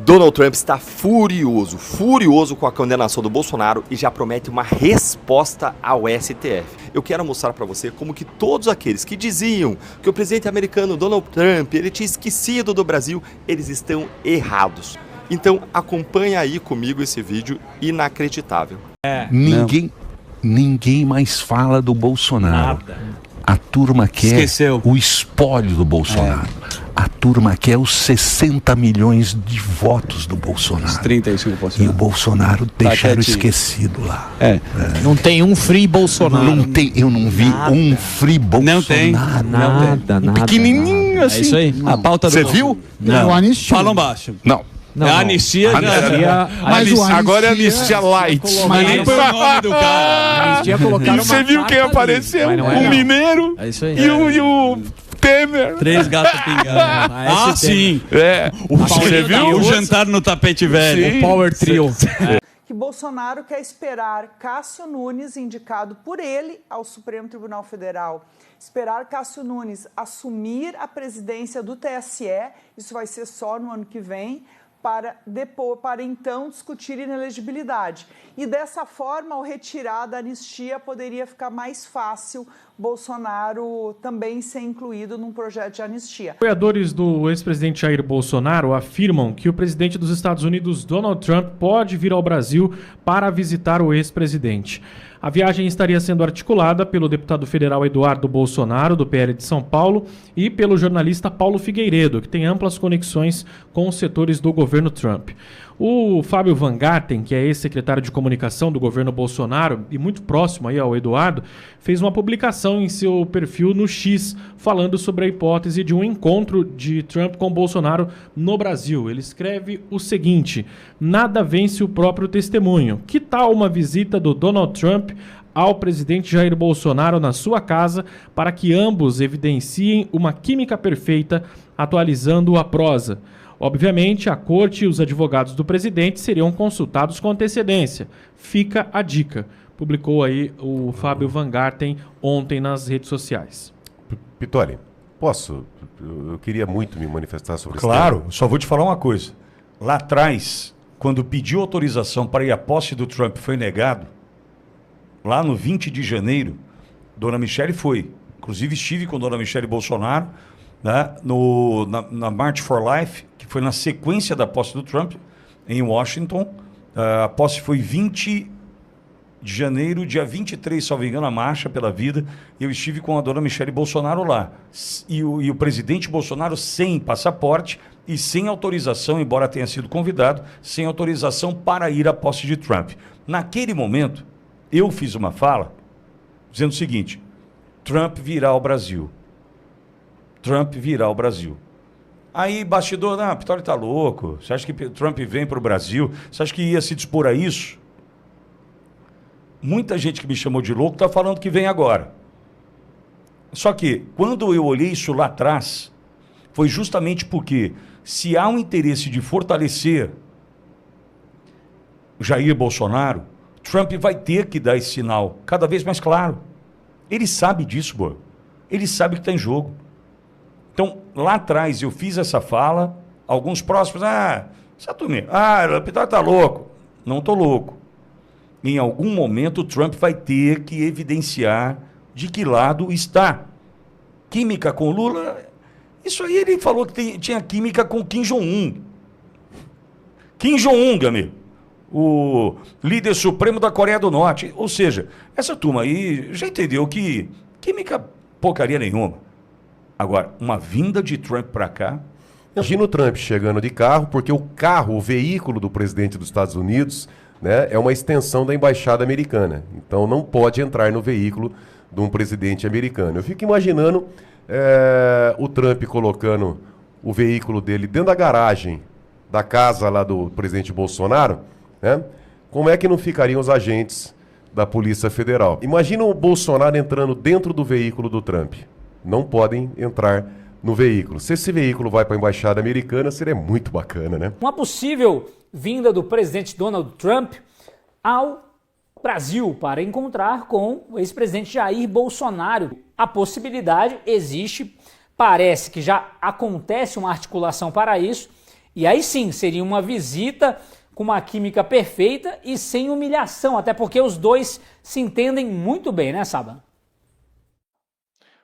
Donald Trump está furioso com a condenação do Bolsonaro e já promete uma resposta ao STF. Eu quero mostrar para você como que todos aqueles que diziam que o presidente americano Donald Trump ele tinha esquecido do Brasil, eles estão errados. Então acompanha aí comigo esse vídeo inacreditável. Ninguém mais fala do Bolsonaro. Nada. A turma quer Esqueceu. o espólio do Bolsonaro. A turma quer os 60 milhões de votos do Bolsonaro. Os 35%. E o Bolsonaro deixaram quietinho. esquecido lá. Não tem um free Bolsonaro. Eu não vi um free Bolsonaro. Não tem. Nada. Pequenininho assim. É isso aí. A pauta do Você viu? Não. Anistia. Falam baixo. Não. Não, A anistia já Mas o Agora é anistia anistia light. Mas nem foi o nome do cara. Anistia colocaram E você uma viu quem carta ali. apareceu? Mas não é Um não. mineiro É isso aí. e o Temer. 3 gatos pingados. Ah, esse Sim. Você viu? O jantar no tapete velho. Sim. O Power Trio. Que Bolsonaro quer esperar Cássio Nunes, indicado por ele ao Supremo Tribunal Federal, esperar Cássio Nunes assumir a presidência do TSE, isso vai ser só no ano que vem, para então discutir inelegibilidade. E dessa forma, ao retirar da anistia, poderia ficar mais fácil Bolsonaro também ser incluído num projeto de anistia. Apoiadores do ex-presidente Jair Bolsonaro afirmam que o presidente dos Estados Unidos, Donald Trump, pode vir ao Brasil para visitar o ex-presidente. A viagem estaria sendo articulada pelo deputado federal Eduardo Bolsonaro, do PL de São Paulo, e pelo jornalista Paulo Figueiredo, que tem amplas conexões com os setores do governo Trump. O Fábio Van Garten, que é ex-secretário de comunicação do governo Bolsonaro e muito próximo aí ao Eduardo, fez uma publicação em seu perfil no X falando sobre a hipótese de um encontro de Trump com Bolsonaro no Brasil. Ele escreve o seguinte: nada vence o próprio testemunho. Que tal uma visita do Donald Trump ao presidente Jair Bolsonaro na sua casa para que ambos evidenciem uma química perfeita, atualizando a prosa? Obviamente, a corte e os advogados do presidente seriam consultados com antecedência. Fica a dica. Publicou aí o Fábio Van Garten ontem nas redes sociais. Pitoli, posso? Eu queria muito me manifestar sobre isso. Claro, só vou te falar uma coisa. Lá atrás, quando pediu autorização para ir à posse do Trump foi negado, lá no 20 de janeiro, Dona Michele foi. Inclusive estive com Dona Michele Bolsonaro, né, na March for Life, que foi na sequência da posse do Trump, em Washington. A posse foi 20 de janeiro, dia 23, salvo engano, a Marcha pela Vida. Eu estive com a Dona Michele Bolsonaro lá. E o presidente Bolsonaro sem passaporte e sem autorização, embora tenha sido convidado, sem autorização para ir à posse de Trump. Naquele momento, eu fiz uma fala dizendo o seguinte: Trump virá ao Brasil. Trump virá ao Brasil. Aí, bastidor, não, Pitoli tá louco. Você acha que Trump vem para o Brasil? Você acha que ia se dispor a isso? Muita gente que me chamou de louco está falando que vem agora. Só que, quando eu olhei isso lá atrás, foi justamente porque, se há um interesse de fortalecer Jair Bolsonaro, Trump vai ter que dar esse sinal cada vez mais claro. Ele sabe disso, boa. Ele sabe que está em jogo. Então, lá atrás eu fiz essa fala, alguns próximos, o Pitoli tá louco. Não tô louco. Em algum momento o Trump vai ter que evidenciar de que lado está. Química com Lula, isso aí ele falou que tinha química com Kim Jong-un. Kim Jong-un, meu amigo. O líder supremo da Coreia do Norte. Ou seja, essa turma aí já entendeu que química porcaria nenhuma. Agora, uma vinda de Trump para cá... Imagina o Trump chegando de carro, porque o carro, o veículo do presidente dos Estados Unidos, né, é uma extensão da embaixada americana. Então não pode entrar no veículo de um presidente americano. Eu fico imaginando o Trump colocando o veículo dele dentro da garagem da casa lá do presidente Bolsonaro, né? Como é que não ficariam os agentes da Polícia Federal? Imagina o Bolsonaro entrando dentro do veículo do Trump. Não podem entrar no veículo. Se esse veículo vai para a embaixada americana, seria muito bacana, né? Uma possível vinda do presidente Donald Trump ao Brasil para encontrar com o ex-presidente Jair Bolsonaro. A possibilidade existe, parece que já acontece uma articulação para isso E aí sim, seria uma visita com uma química perfeita e sem humilhação, até porque os dois se entendem muito bem, né, Saba?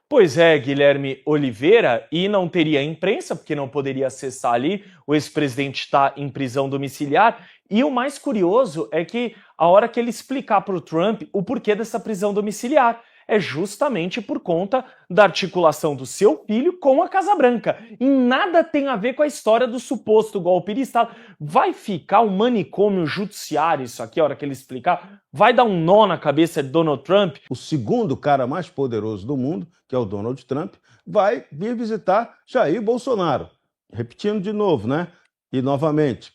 Pois é, Guilherme Oliveira, e não teria imprensa, porque não poderia acessar ali, o ex-presidente está em prisão domiciliar, e o mais curioso é que a hora que ele explicar para o Trump o porquê dessa prisão domiciliar, é justamente por conta da articulação do seu filho com a Casa Branca. E nada tem a ver com a história do suposto golpe de Estado. Vai ficar um manicômio judiciário isso aqui, a hora que ele explicar? Vai dar um nó na cabeça de Donald Trump? O segundo cara mais poderoso do mundo, que é o Donald Trump, vai vir visitar Jair Bolsonaro. Repetindo de novo, né? E novamente,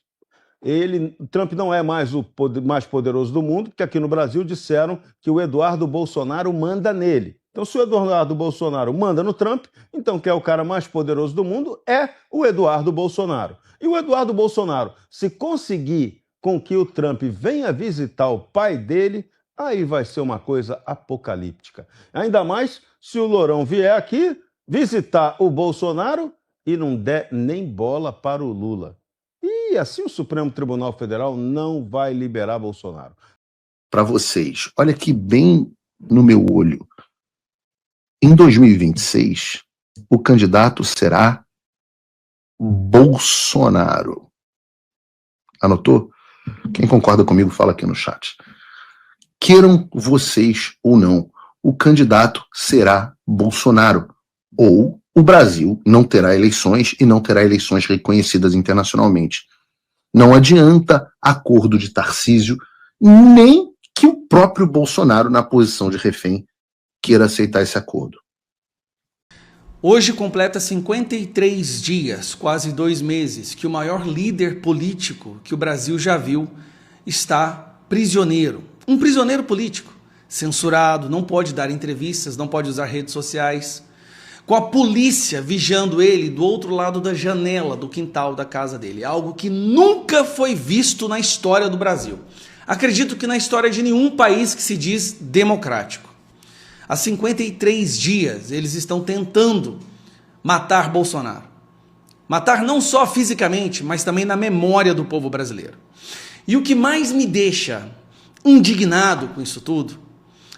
Trump não é mais o mais poderoso do mundo, porque aqui no Brasil disseram que o Eduardo Bolsonaro manda nele. Então, se o Eduardo Bolsonaro manda no Trump, então quem é o cara mais poderoso do mundo é o Eduardo Bolsonaro. E o Eduardo Bolsonaro, se conseguir com que o Trump venha visitar o pai dele, aí vai ser uma coisa apocalíptica. Ainda mais se o Lourão vier aqui visitar o Bolsonaro e não der nem bola para o Lula. E assim o Supremo Tribunal Federal não vai liberar Bolsonaro. Para vocês, olha aqui bem no meu olho. Em 2026, o candidato será Bolsonaro. Anotou? Quem concorda comigo, fala aqui no chat. Queiram vocês ou não, o candidato será Bolsonaro. Ou o Brasil não terá eleições e não terá eleições reconhecidas internacionalmente. Não adianta acordo de Tarcísio, nem que o próprio Bolsonaro, na posição de refém, queira aceitar esse acordo. Hoje completa 53 dias, quase 2 meses, que o maior líder político que o Brasil já viu está prisioneiro. Um prisioneiro político, censurado, não pode dar entrevistas, não pode usar redes sociais, com a polícia vigiando ele do outro lado da janela do quintal da casa dele. Algo que nunca foi visto na história do Brasil. Acredito que na história de nenhum país que se diz democrático. Há 53 dias eles estão tentando matar Bolsonaro. Matar não só fisicamente, mas também na memória do povo brasileiro. E o que mais me deixa indignado com isso tudo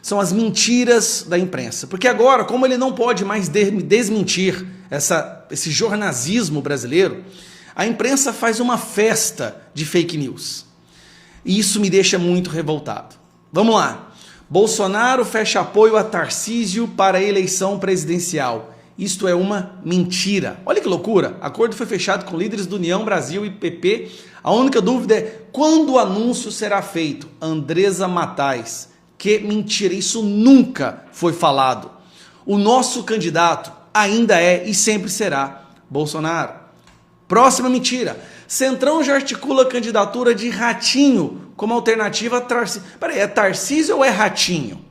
são as mentiras da imprensa. Porque agora, como ele não pode mais desmentir esse jornalismo brasileiro, a imprensa faz uma festa de fake news. E isso me deixa muito revoltado. Vamos lá. Bolsonaro fecha apoio a Tarcísio para a eleição presidencial. Isto é uma mentira. Olha que loucura. Acordo foi fechado com líderes do União Brasil e PP. A única dúvida é quando o anúncio será feito. Andresa Matais. Que mentira, isso nunca foi falado. O nosso candidato ainda é e sempre será Bolsonaro. Próxima mentira. Centrão já articula a candidatura de Ratinho como alternativa a Tarcísio. Peraí, é Tarcísio ou é Ratinho?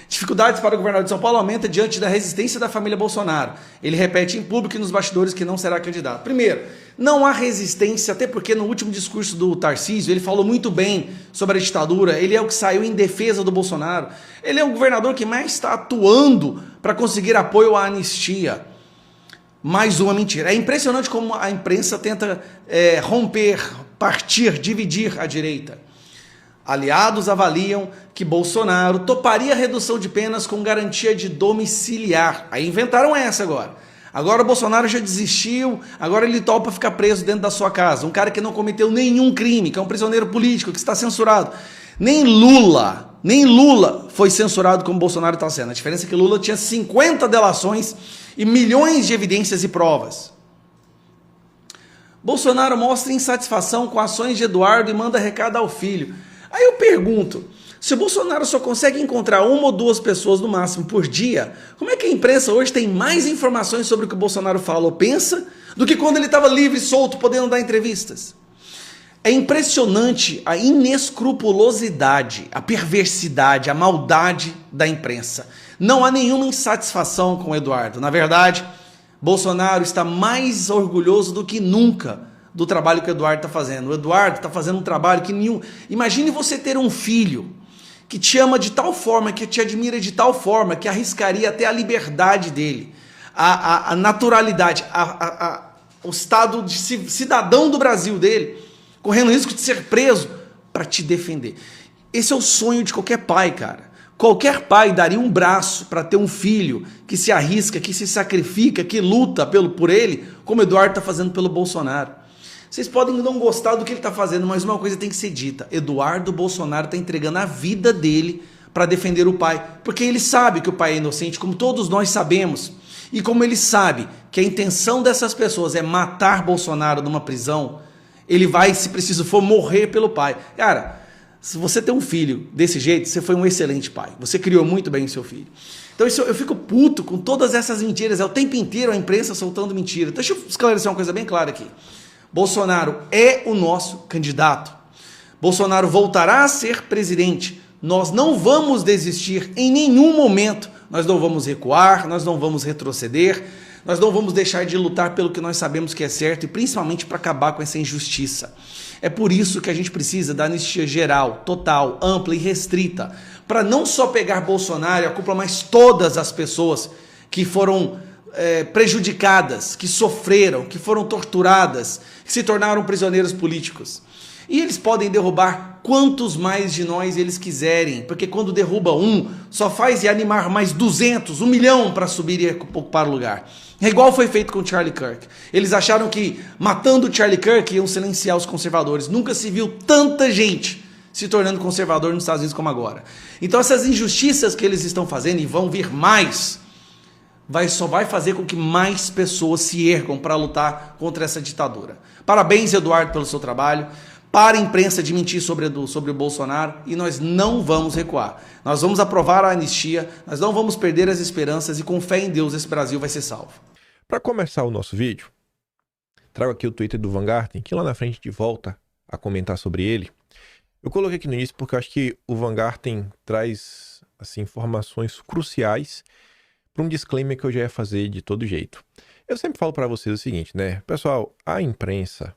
Dificuldades para o governador de São Paulo aumenta diante da resistência da família Bolsonaro. Ele repete em público e nos bastidores que não será candidato. Primeiro, não há resistência, até porque no último discurso do Tarcísio, ele falou muito bem sobre a ditadura, ele é o que saiu em defesa do Bolsonaro, ele é o governador que mais está atuando para conseguir apoio à anistia. Mais uma mentira. É impressionante como a imprensa tenta romper, partir, dividir a direita. Aliados avaliam que Bolsonaro toparia a redução de penas com garantia de domiciliar. Aí inventaram essa agora. Agora o Bolsonaro já desistiu, agora ele topa ficar preso dentro da sua casa. Um cara que não cometeu nenhum crime, que é um prisioneiro político, que está censurado. Nem Lula foi censurado como Bolsonaro está sendo. A diferença é que Lula tinha 50 delações e milhões de evidências e provas. Bolsonaro mostra insatisfação com ações de Eduardo e manda recado ao filho. Aí eu pergunto, se o Bolsonaro só consegue encontrar 1 ou 2 pessoas no máximo por dia, como é que a imprensa hoje tem mais informações sobre o que o Bolsonaro fala ou pensa do que quando ele estava livre e solto, podendo dar entrevistas? É impressionante a inescrupulosidade, a perversidade, a maldade da imprensa. Não há nenhuma insatisfação com o Eduardo. Na verdade, Bolsonaro está mais orgulhoso do que nunca do trabalho que o Eduardo está fazendo. O Eduardo está fazendo um trabalho que nenhum... Imagine você ter um filho que te ama de tal forma, que te admira de tal forma, que arriscaria até a liberdade dele, a naturalidade, o estado de cidadão do Brasil dele, correndo risco de ser preso para te defender. Esse é o sonho de qualquer pai, cara. Qualquer pai daria um braço para ter um filho que se arrisca, que se sacrifica, que luta por ele, como o Eduardo está fazendo pelo Bolsonaro. Vocês podem não gostar do que ele está fazendo, mas uma coisa tem que ser dita. Eduardo Bolsonaro está entregando a vida dele para defender o pai, porque ele sabe que o pai é inocente, como todos nós sabemos. E como ele sabe que a intenção dessas pessoas é matar Bolsonaro numa prisão, ele vai, se preciso for, morrer pelo pai. Cara, se você tem um filho desse jeito, você foi um excelente pai. Você criou muito bem o seu filho. Então eu fico puto com todas essas mentiras. É o tempo inteiro a imprensa soltando mentira. Deixa eu esclarecer uma coisa bem clara aqui. Bolsonaro é o nosso candidato. Bolsonaro voltará a ser presidente. Nós não vamos desistir em nenhum momento. Nós não vamos recuar, nós não vamos retroceder, nós não vamos deixar de lutar pelo que nós sabemos que é certo e principalmente para acabar com essa injustiça. É por isso que a gente precisa da anistia geral, total, ampla e restrita, para não só pegar Bolsonaro e a culpa, mas todas as pessoas que foram prejudicadas, que sofreram, que foram torturadas, que se tornaram prisioneiros políticos. E eles podem derrubar quantos mais de nós eles quiserem, porque quando derruba um, só faz animar mais 200, 1 milhão para subir e ocupar o lugar. É igual foi feito com Charlie Kirk. Eles acharam que matando Charlie Kirk iam silenciar os conservadores. Nunca se viu tanta gente se tornando conservador nos Estados Unidos como agora. Então essas injustiças que eles estão fazendo, e vão vir mais, só vai fazer com que mais pessoas se ergam para lutar contra essa ditadura. Parabéns, Eduardo, pelo seu trabalho. Para a imprensa de mentir sobre o Bolsonaro, e nós não vamos recuar. Nós vamos aprovar a anistia, nós não vamos perder as esperanças e com fé em Deus esse Brasil vai ser salvo. Para começar o nosso vídeo, trago aqui o Twitter do Van Garten, que lá na frente de volta a comentar sobre ele. Eu coloquei aqui no início porque eu acho que o Van Garten traz assim, informações cruciais para um disclaimer que eu já ia fazer de todo jeito. Eu sempre falo para vocês o seguinte, né? Pessoal, a imprensa,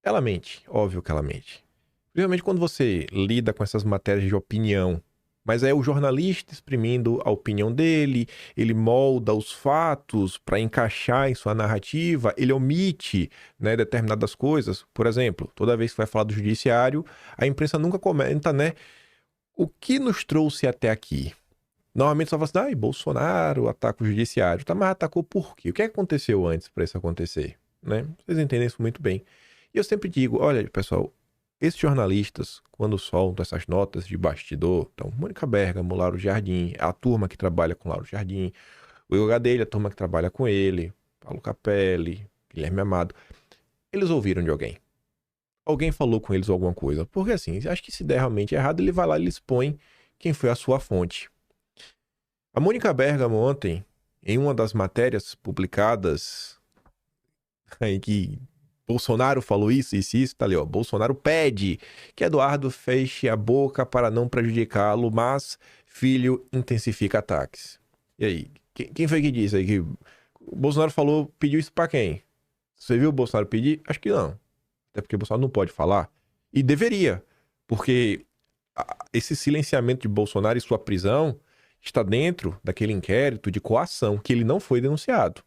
ela mente, óbvio que ela mente. Principalmente quando você lida com essas matérias de opinião. Mas é o jornalista exprimindo a opinião dele, ele molda os fatos para encaixar em sua narrativa, ele omite, né, determinadas coisas. Por exemplo, toda vez que vai falar do judiciário, a imprensa nunca comenta, né, o que nos trouxe até aqui. Normalmente só fala assim, Bolsonaro ataca o judiciário. Tá, mas atacou por quê? O que aconteceu antes para isso acontecer? Né? Vocês entendem isso muito bem. E eu sempre digo, olha, pessoal, esses jornalistas, quando soltam essas notas de bastidor, então, Mônica Bergamo, Lauro Jardim, a turma que trabalha com Lauro Jardim, o Igor Gadelha, a turma que trabalha com ele, Paulo Capelli, Guilherme Amado, eles ouviram de alguém. Alguém falou com eles alguma coisa. Porque assim, acho que se der realmente errado, ele vai lá e ele expõe quem foi a sua fonte. A Mônica Bergamo ontem, em uma das matérias publicadas, aí que Bolsonaro falou isso, tá ali, ó. Bolsonaro pede que Eduardo feche a boca para não prejudicá-lo, mas filho intensifica ataques. E aí, quem foi que disse aí que o Bolsonaro pediu isso para quem? Você viu o Bolsonaro pedir? Acho que não. Até porque o Bolsonaro não pode falar. E deveria, porque esse silenciamento de Bolsonaro e sua prisão está dentro daquele inquérito de coação, que ele não foi denunciado.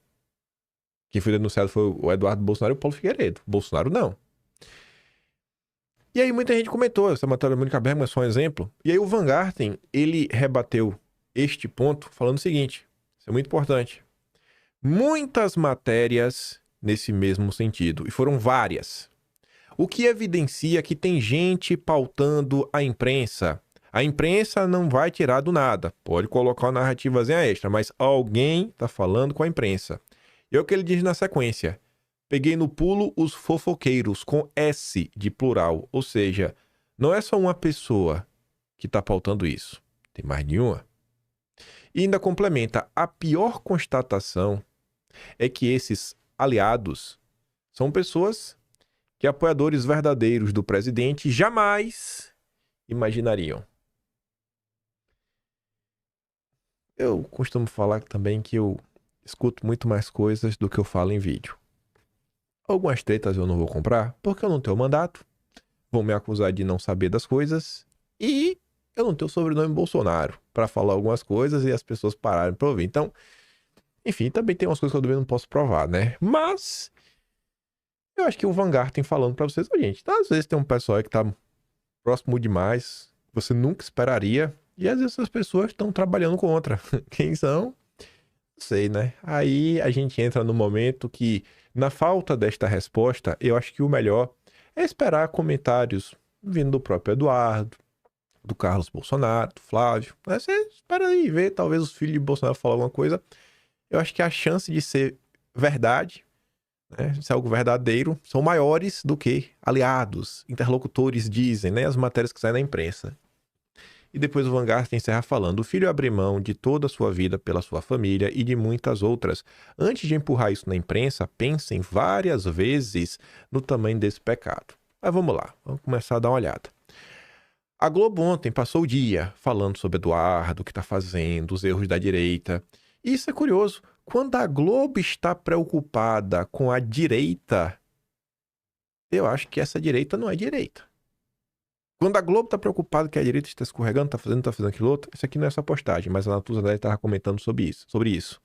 Quem foi denunciado foi o Eduardo Bolsonaro e o Paulo Figueiredo. Bolsonaro não. E aí muita gente comentou, essa matéria da Mônica Bergamo é só um exemplo. E aí o Van Garten, ele rebateu este ponto falando o seguinte, isso é muito importante. Muitas matérias nesse mesmo sentido, e foram várias. O que evidencia que tem gente pautando a imprensa. A imprensa não vai tirar do nada. Pode colocar uma narrativazinha extra, mas alguém está falando com a imprensa. E é o que ele diz na sequência. Peguei no pulo os fofoqueiros, com S de plural. Ou seja, não é só uma pessoa que está pautando isso. Tem mais de uma. E ainda complementa, a pior constatação é que esses aliados são pessoas que apoiadores verdadeiros do presidente jamais imaginariam. Eu costumo falar também que eu escuto muito mais coisas do que eu falo em vídeo. Algumas tretas eu não vou comprar porque eu não tenho mandato. Vão me acusar de não saber das coisas. E eu não tenho o sobrenome Bolsonaro para falar algumas coisas e as pessoas pararem para ouvir. Então, Enfim, também tem umas coisas que eu também não posso provar, né? Mas eu acho que o Vanguard tem falando pra vocês, gente, às vezes tem um pessoal aí que tá próximo demais, você nunca esperaria, e às vezes as pessoas estão trabalhando contra. Quem são? Não sei, né? Aí a gente entra no momento que, na falta desta resposta, eu acho que o melhor é esperar comentários vindo do próprio Eduardo, do Carlos Bolsonaro, do Flávio. Né? Você espera aí ver, talvez os filhos de Bolsonaro falar alguma coisa. Eu acho que a chance de ser verdade, né, ser algo verdadeiro, são maiores do que aliados, interlocutores dizem, né, as matérias que saem na imprensa. E depois o Vanguard encerra falando: o filho abre mão de toda a sua vida pela sua família e de muitas outras. Antes de empurrar isso na imprensa, pensem várias vezes no tamanho desse pecado. Mas vamos lá, vamos começar a dar uma olhada. A Globo ontem passou o dia falando sobre Eduardo, o que está fazendo, os erros da direita. E isso é curioso. Quando a Globo está preocupada com a direita, eu acho que essa direita não é direita. Quando a Globo está preocupada que a direita está escorregando, está fazendo aquilo outro, isso aqui não é essa postagem, mas a Natuza Deli estava comentando sobre isso.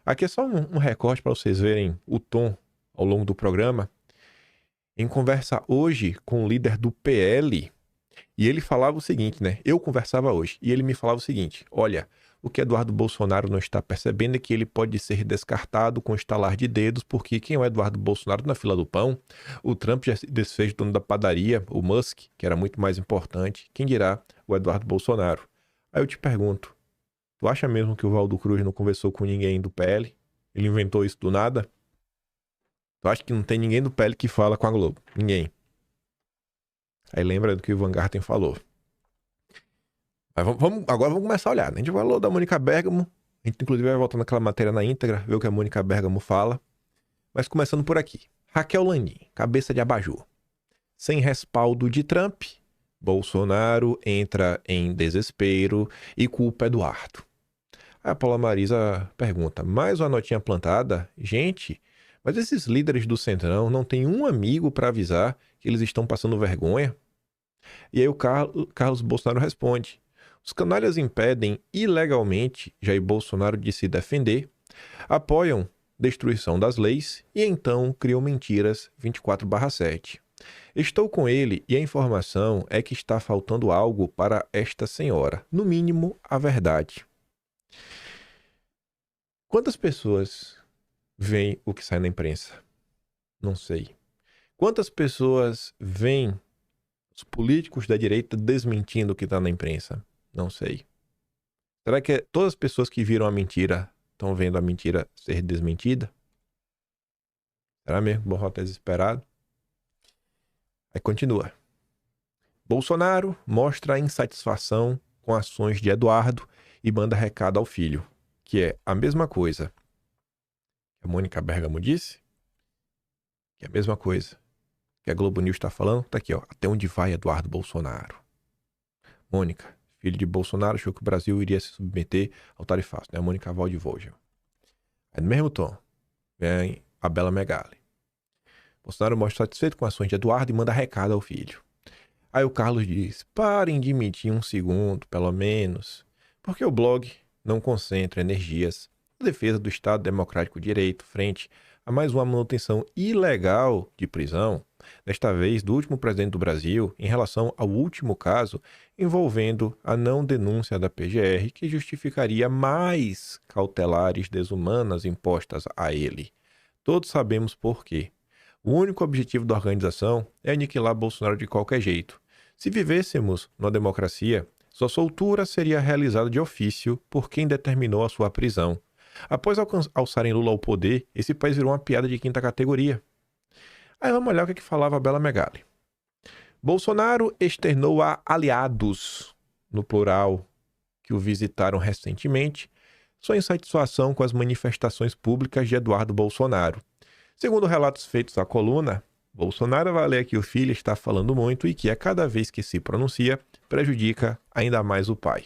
Aqui é só um recorte para vocês verem o tom ao longo do programa. Em conversa hoje com o líder do PL, e ele falava o seguinte, né? Eu conversava hoje, e ele me falava o seguinte: olha, o que Eduardo Bolsonaro não está percebendo é que ele pode ser descartado com estalar de dedos, porque quem é o Eduardo Bolsonaro na fila do pão? O Trump já se desfez do dono da padaria, o Musk, que era muito mais importante. Quem dirá o Eduardo Bolsonaro? Aí eu te pergunto, tu acha mesmo que o Valdo Cruz não conversou com ninguém do PL? Ele inventou isso do nada? Tu acha que não tem ninguém do PL que fala com a Globo? Ninguém. Aí lembra do que o Vanguard falou. Mas agora vamos começar a olhar, né? A gente falou da Mônica Bergamo, a gente inclusive vai voltar naquela matéria na íntegra, ver o que a Mônica Bergamo fala. Mas começando por aqui. Raquel Landim, cabeça de abajur. Sem respaldo de Trump, Bolsonaro entra em desespero e culpa Eduardo. Aí a Paula Marisa pergunta: mais uma notinha plantada? Gente, mas esses líderes do Centrão não tem um amigo para avisar que eles estão passando vergonha? E aí o Carlos Bolsonaro responde: os canalhas impedem ilegalmente Jair Bolsonaro de se defender, apoiam destruição das leis e então criam mentiras 24/7. Estou com ele e a informação é que está faltando algo para esta senhora, no mínimo a verdade. Quantas pessoas veem o que sai na imprensa? Não sei. Quantas pessoas veem os políticos da direita desmentindo o que está na imprensa? Não sei. Será que todas as pessoas que viram a mentira estão vendo a mentira ser desmentida? Será mesmo? Borró tá desesperado? Aí continua. Bolsonaro mostra insatisfação com ações de Eduardo e manda recado ao filho, que é a mesma coisa que a Mônica Bergamo disse, que é a mesma coisa que a Globo News está falando. Tá aqui, ó. Até onde vai Eduardo Bolsonaro? Mônica, filho de Bolsonaro, achou que o Brasil iria se submeter ao tarifaço, né? A Mônica Waldvogel. Aí no mesmo tom, vem a Bela Megali. Bolsonaro mostra satisfeito com ações de Eduardo e manda recado ao filho. Aí o Carlos diz: parem de mentir um segundo, pelo menos, porque o blog não concentra energias na defesa do Estado Democrático de Direito frente a mais uma manutenção ilegal de prisão, desta vez do último presidente do Brasil, em relação ao último caso envolvendo a não denúncia da PGR, que justificaria mais cautelares desumanas impostas a ele. Todos sabemos por quê. O único objetivo da organização é aniquilar Bolsonaro de qualquer jeito. Se vivêssemos numa democracia, sua soltura seria realizada de ofício por quem determinou a sua prisão. Após alçarem Lula ao poder, esse país virou uma piada de quinta categoria. Aí vamos olhar o que falava a Bela Megali. Bolsonaro externou a aliados, no plural, que o visitaram recentemente, sua insatisfação com as manifestações públicas de Eduardo Bolsonaro. Segundo relatos feitos à coluna, Bolsonaro avalia que o filho está falando muito e que a cada vez que se pronuncia, prejudica ainda mais o pai.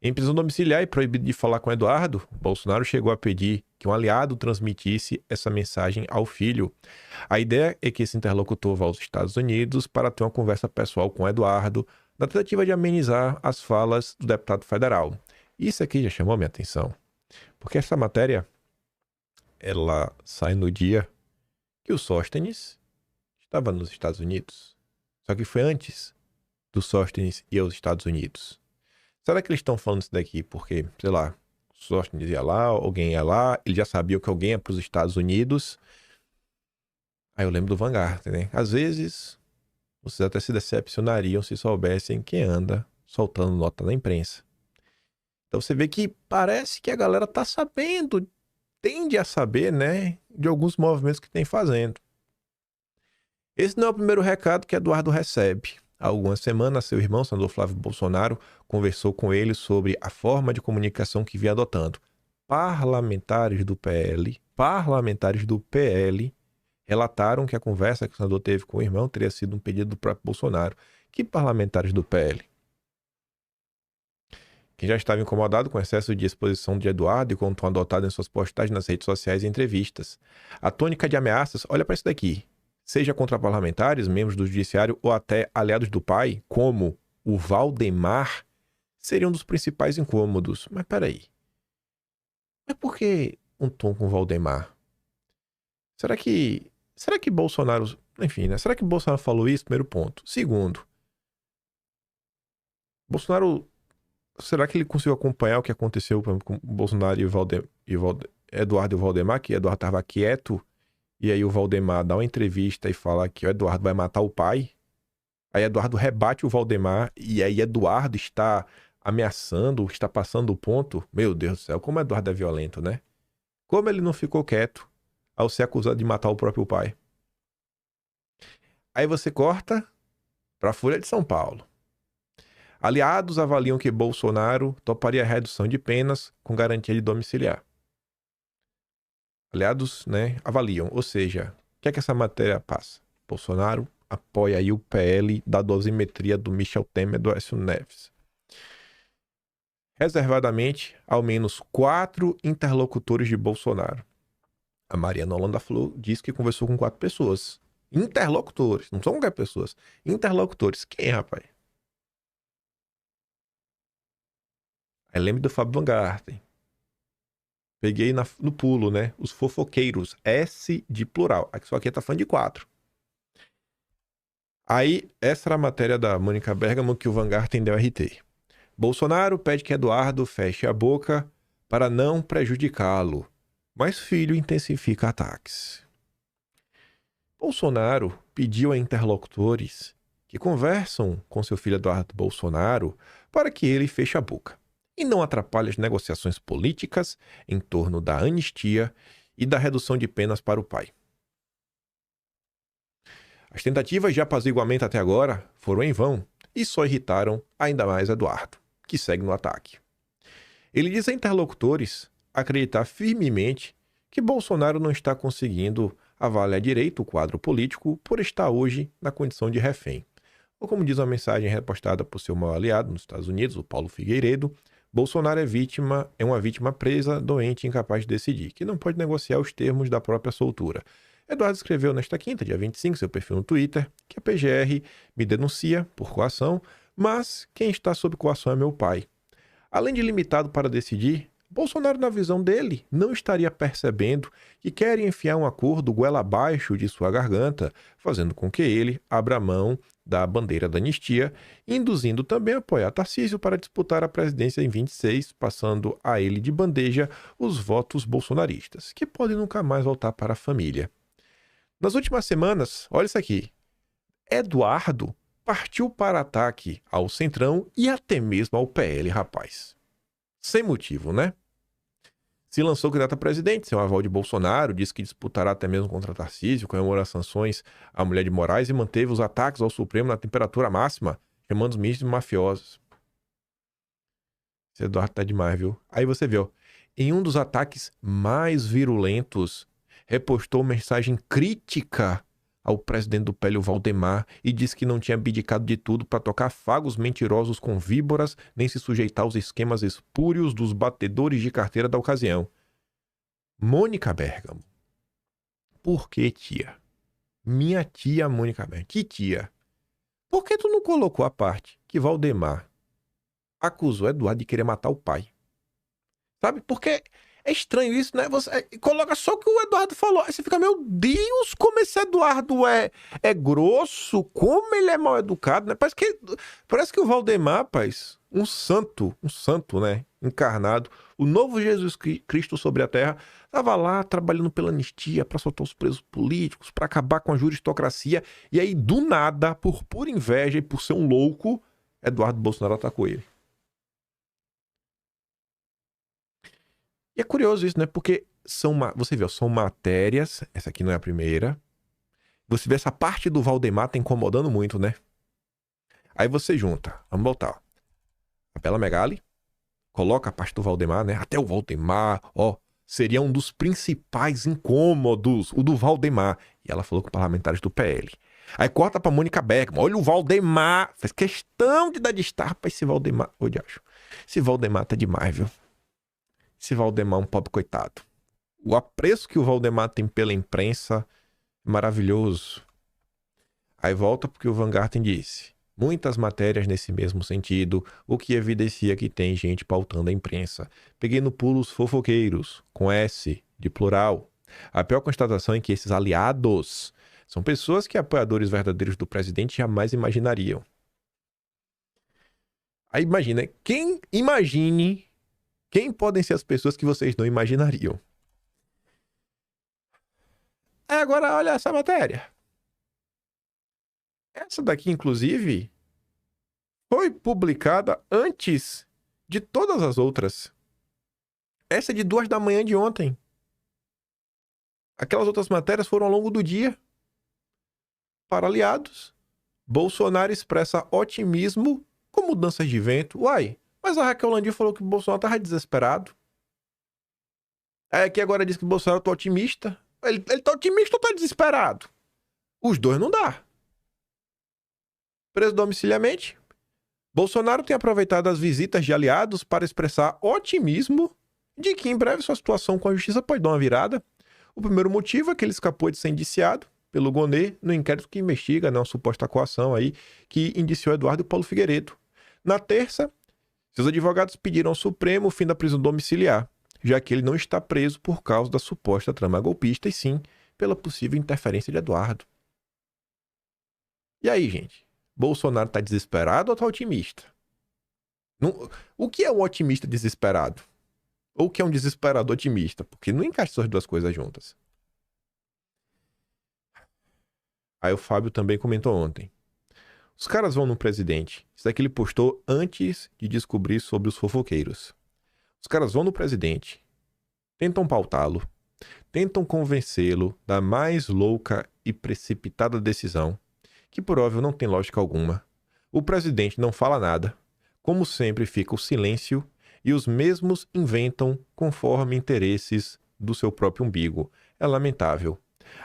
Em prisão domiciliar e proibido de falar com Eduardo, Bolsonaro chegou a pedir que um aliado transmitisse essa mensagem ao filho. A ideia é que esse interlocutor vá aos Estados Unidos para ter uma conversa pessoal com Eduardo, na tentativa de amenizar as falas do deputado federal. Isso aqui já chamou minha atenção. Porque essa matéria, ela sai no dia que o Sóstenes estava nos Estados Unidos. Só que foi antes do Sóstenes ir aos Estados Unidos. Será que eles estão falando isso daqui porque, sei lá, o Sóstenes ia lá, alguém ia lá, ele já sabia que alguém ia para os Estados Unidos? Aí eu lembro do Vanguard, né? Às vezes, vocês até se decepcionariam se soubessem quem anda soltando nota na imprensa. Então você vê que parece que a galera tá sabendo, tende a saber, né, de alguns movimentos que tem fazendo. Esse não é o primeiro recado que Eduardo recebe. Há algumas semanas, seu irmão, senador Flávio Bolsonaro, conversou com ele sobre a forma de comunicação que vinha adotando. Parlamentares do PL relataram que a conversa que o senador teve com o irmão teria sido um pedido do próprio Bolsonaro. Que parlamentares do PL? Quem já estava incomodado com o excesso de exposição de Eduardo e com o tom adotado em suas postagens nas redes sociais e entrevistas. A tônica de ameaças, olha para isso daqui. Seja contra parlamentares, membros do judiciário ou até aliados do pai, como o Valdemar, seriam um dos principais incômodos. Mas peraí. Mas por que um tom com o Valdemar? Será que Bolsonaro... Enfim, né? Será que Bolsonaro falou isso? Primeiro ponto. Segundo, Bolsonaro... Será que ele conseguiu acompanhar o que aconteceu com o Bolsonaro e o Eduardo e o Valdemar? Que o Eduardo estava quieto e aí o Valdemar dá uma entrevista e fala que o Eduardo vai matar o pai. Aí Eduardo rebate o Valdemar e aí Eduardo está ameaçando, está passando o ponto. Meu Deus do céu, como Eduardo é violento, né? Como ele não ficou quieto ao ser acusado de matar o próprio pai. Aí você corta para a Folha de São Paulo. Aliados avaliam que Bolsonaro toparia a redução de penas com garantia de domiciliar. Aliados, né, avaliam. Ou seja, o que é que essa matéria passa? Bolsonaro apoia aí o PL da dosimetria do Michel Temer e do Aécio Neves. Reservadamente, ao menos 4 interlocutores de Bolsonaro. A Mariana Holanda diz que conversou com 4 pessoas. Interlocutores, não são qualquer pessoas. Interlocutores. Quem, rapaz? Aí lembro do Fábio Van Garten. Peguei no pulo, né? Os fofoqueiros. S de plural. Só aqui tá falando de 4. Aí, essa era a matéria da Mônica Bergamo que o Van Garten deu RT. Bolsonaro pede que Eduardo feche a boca para não prejudicá-lo, mas filho intensifica ataques. Bolsonaro pediu a interlocutores que conversam com seu filho Eduardo Bolsonaro para que ele feche a boca e não atrapalhe as negociações políticas em torno da anistia e da redução de penas para o pai. As tentativas de apaziguamento até agora foram em vão e só irritaram ainda mais Eduardo, que segue no ataque. Ele diz a interlocutores acreditar firmemente que Bolsonaro não está conseguindo avaliar direito o quadro político por estar hoje na condição de refém. Ou como diz uma mensagem repostada por seu maior aliado nos Estados Unidos, o Paulo Figueiredo, Bolsonaro é uma vítima presa, doente e incapaz de decidir, que não pode negociar os termos da própria soltura. Eduardo escreveu nesta quinta, dia 25, seu perfil no Twitter, que a PGR me denuncia por coação, mas quem está sob coação é meu pai. Além de limitado para decidir, Bolsonaro, na visão dele, não estaria percebendo que quer enfiar um acordo goela abaixo de sua garganta, fazendo com que ele abra mão da bandeira da anistia, induzindo também a apoiar Tarcísio para disputar a presidência em 26, passando a ele de bandeja os votos bolsonaristas, que podem nunca mais voltar para a família. Nas últimas semanas, olha isso aqui, Eduardo partiu para ataque ao Centrão e até mesmo ao PL, rapaz. Sem motivo, né? Se lançou candidato a presidente, sem o aval de Bolsonaro, disse que disputará até mesmo contra Tarcísio, comemorou as sanções à mulher de Moraes e manteve os ataques ao Supremo na temperatura máxima, chamando os ministros de mafiosos. Esse Eduardo tá demais, viu? Aí você viu, em um dos ataques mais virulentos, repostou mensagem crítica ao presidente do PL, o Valdemar, e disse que não tinha abdicado de tudo para tocar fagos mentirosos com víboras, nem se sujeitar aos esquemas espúrios dos batedores de carteira da ocasião. Mônica Bergamo. Por que, tia? Minha tia Mônica Bergamo. Que tia? Por que tu não colocou a parte que Valdemar acusou Eduardo de querer matar o pai? Sabe? Porque É estranho isso, né? Você coloca só o que o Eduardo falou. Aí você fica, meu Deus, como esse Eduardo é grosso, como ele é mal educado, né? Parece que o Valdemar, rapaz, um santo, né? Encarnado, o novo Jesus Cristo sobre a terra, estava lá trabalhando pela anistia, para soltar os presos políticos, para acabar com a juristocracia. E aí, do nada, por pura inveja e por ser um louco, Eduardo Bolsonaro atacou ele. E é curioso isso, né? Porque você vê, são matérias, essa aqui não é a primeira. Você vê essa parte do Valdemar tá incomodando muito, né? Aí você junta, vamos voltar. A Bela Megali coloca a parte do Valdemar, né? Até o Valdemar, seria um dos principais incômodos, o do Valdemar. E ela falou com parlamentares do PL. Aí corta pra Mônica Bergman, olha o Valdemar, faz questão de dar destaque pra esse Valdemar. Ô, diacho, esse Valdemar tá demais, viu? Esse Valdemar é um pobre coitado. O apreço que o Valdemar tem pela imprensa é maravilhoso. Aí volta porque o Van Garten disse. Muitas matérias nesse mesmo sentido, o que evidencia que tem gente pautando a imprensa. Peguei no pulo os fofoqueiros, com S, de plural. A pior constatação é que esses aliados são pessoas que apoiadores verdadeiros do presidente jamais imaginariam. Aí imagine quem podem ser as pessoas que vocês não imaginariam. Agora, olha essa matéria. Essa daqui, inclusive, foi publicada antes de todas as outras. Essa é de 2 da manhã de ontem. Aquelas outras matérias foram ao longo do dia. Para aliados, Bolsonaro expressa otimismo com mudanças de vento. Uai, mas a Raquel Landim falou que o Bolsonaro estava desesperado. Aí aqui agora diz que o Bolsonaro tá otimista. Ele tá otimista ou tá desesperado? Os dois não dá. Preso domiciliarmente, Bolsonaro tem aproveitado as visitas de aliados para expressar otimismo de que em breve sua situação com a justiça pode dar uma virada. O primeiro motivo é que ele escapou de ser indiciado pelo Gonê no inquérito que investiga uma suposta coação aí que indiciou Eduardo e Paulo Figueiredo. Na terça, seus advogados pediram ao Supremo o fim da prisão domiciliar, já que ele não está preso por causa da suposta trama golpista, e sim pela possível interferência de Eduardo. E aí, gente? Bolsonaro tá desesperado ou tá otimista? O que é um otimista desesperado? Ou o que é um desesperado otimista? Porque não encaixa essas duas coisas juntas. Aí o Fábio também comentou ontem. Os caras vão no presidente. Isso daqui ele postou antes de descobrir sobre os fofoqueiros. Os caras vão no presidente, tentam pautá-lo, tentam convencê-lo da mais louca e precipitada decisão, que por óbvio não tem lógica alguma. O presidente não fala nada, como sempre fica o silêncio, e os mesmos inventam conforme interesses do seu próprio umbigo. É lamentável.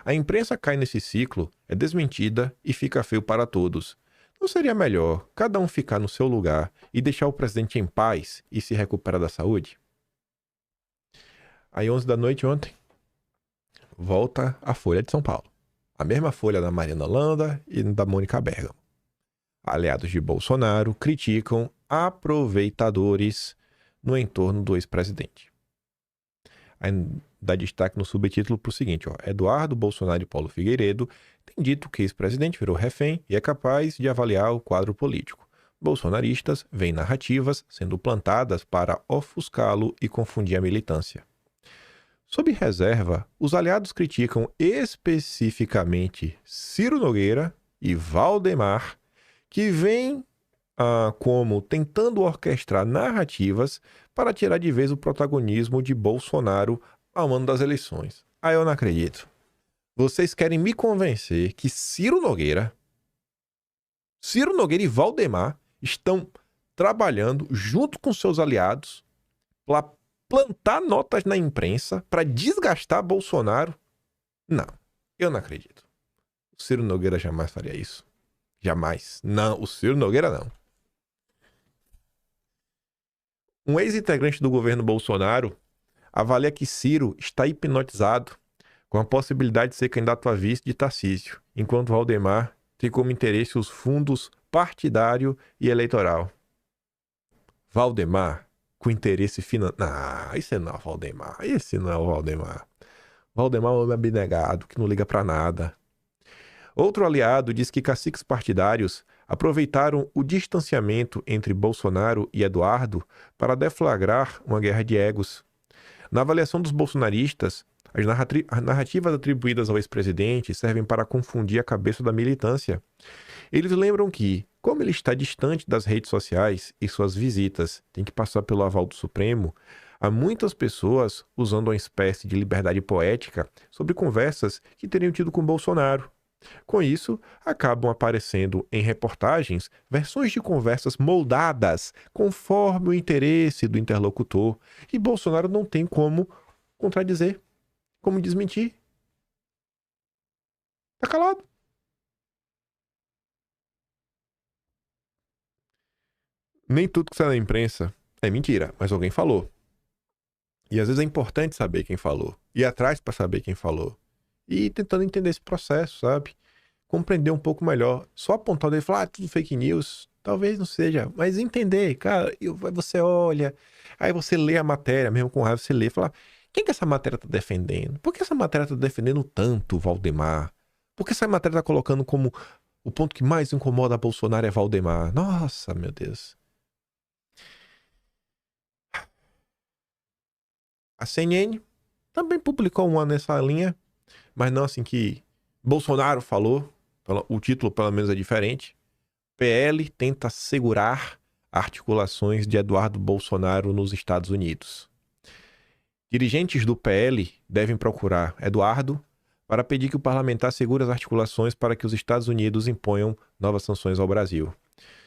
A imprensa cai nesse ciclo, é desmentida e fica feio para todos. Não seria melhor cada um ficar no seu lugar e deixar o presidente em paz e se recuperar da saúde? Aí 11 da noite ontem, volta a Folha de São Paulo. A mesma folha da Mariana Holanda e da Mônica Bergamo. Aliados de Bolsonaro criticam aproveitadores no entorno do ex-presidente. Aí dá destaque no subtítulo para o seguinte, Eduardo Bolsonaro e Paulo Figueiredo têm dito que o ex-presidente virou refém e é capaz de avaliar o quadro político. Bolsonaristas veem narrativas sendo plantadas para ofuscá-lo e confundir a militância. Sob reserva, os aliados criticam especificamente Ciro Nogueira e Valdemar, que vêm como tentando orquestrar narrativas para tirar de vez o protagonismo de Bolsonaro ao ano das eleições. Eu não acredito. Vocês querem me convencer que Ciro Nogueira e Valdemar estão trabalhando junto com seus aliados para plantar notas na imprensa para desgastar Bolsonaro? Não, eu não acredito. O Ciro Nogueira jamais faria isso. Jamais. Não, o Ciro Nogueira não. Um ex-integrante do governo Bolsonaro avalia que Ciro está hipnotizado com a possibilidade de ser candidato a vice de Tarcísio, enquanto Valdemar tem como interesse os fundos partidário e eleitoral. Valdemar com interesse financeiro. Não, esse não é o Valdemar. Esse não é o Valdemar. Valdemar é um homem abnegado, que não liga pra nada. Outro aliado diz que caciques partidários aproveitaram o distanciamento entre Bolsonaro e Eduardo para deflagrar uma guerra de egos. Na avaliação dos bolsonaristas, as narrativas atribuídas ao ex-presidente servem para confundir a cabeça da militância. Eles lembram que, como ele está distante das redes sociais e suas visitas têm que passar pelo aval do Supremo, há muitas pessoas usando uma espécie de liberdade poética sobre conversas que teriam tido com Bolsonaro. Com isso, acabam aparecendo em reportagens versões de conversas moldadas conforme o interesse do interlocutor, e Bolsonaro não tem como contradizer, como desmentir. Tá calado. Nem tudo que sai na imprensa é mentira, mas alguém falou. E às vezes é importante saber quem falou, ir atrás para saber quem falou. E tentando entender esse processo, sabe? Compreender um pouco melhor. Só apontar o dedo e falar, tudo fake news, talvez não seja. Mas entender, cara, você olha, aí você lê a matéria, mesmo com raiva, você lê e fala, quem que essa matéria tá defendendo? Por que essa matéria tá defendendo tanto o Valdemar? Por que essa matéria tá colocando como o ponto que mais incomoda a Bolsonaro é Valdemar? Nossa, meu Deus. A CNN também publicou uma nessa linha, mas não assim que Bolsonaro falou. O título, pelo menos, é diferente. PL tenta segurar articulações de Eduardo Bolsonaro nos Estados Unidos. Dirigentes do PL devem procurar Eduardo para pedir que o parlamentar segure as articulações para que os Estados Unidos imponham novas sanções ao Brasil.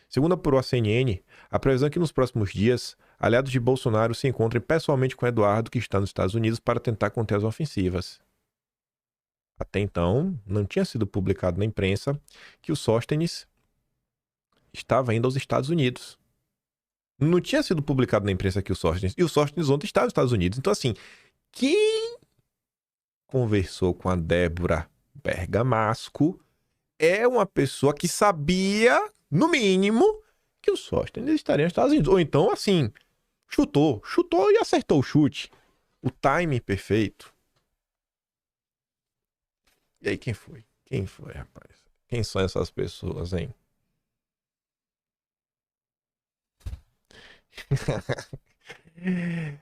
Segundo apurou a CNN, a previsão é que nos próximos dias, aliados de Bolsonaro se encontrem pessoalmente com Eduardo, que está nos Estados Unidos, para tentar conter as ofensivas. Até então, não tinha sido publicado na imprensa que o Sóstenes estava indo aos Estados Unidos. Não tinha sido publicado na imprensa que o Sóstenes... E o Sóstenes ontem estava nos Estados Unidos. Então, assim, quem conversou com a Débora Bergamasco é uma pessoa que sabia, no mínimo, que o Sóstenes estaria nos Estados Unidos. Ou então, assim, chutou e acertou o chute. O time perfeito. E aí, quem foi? Quem foi, rapaz? Quem são essas pessoas, hein?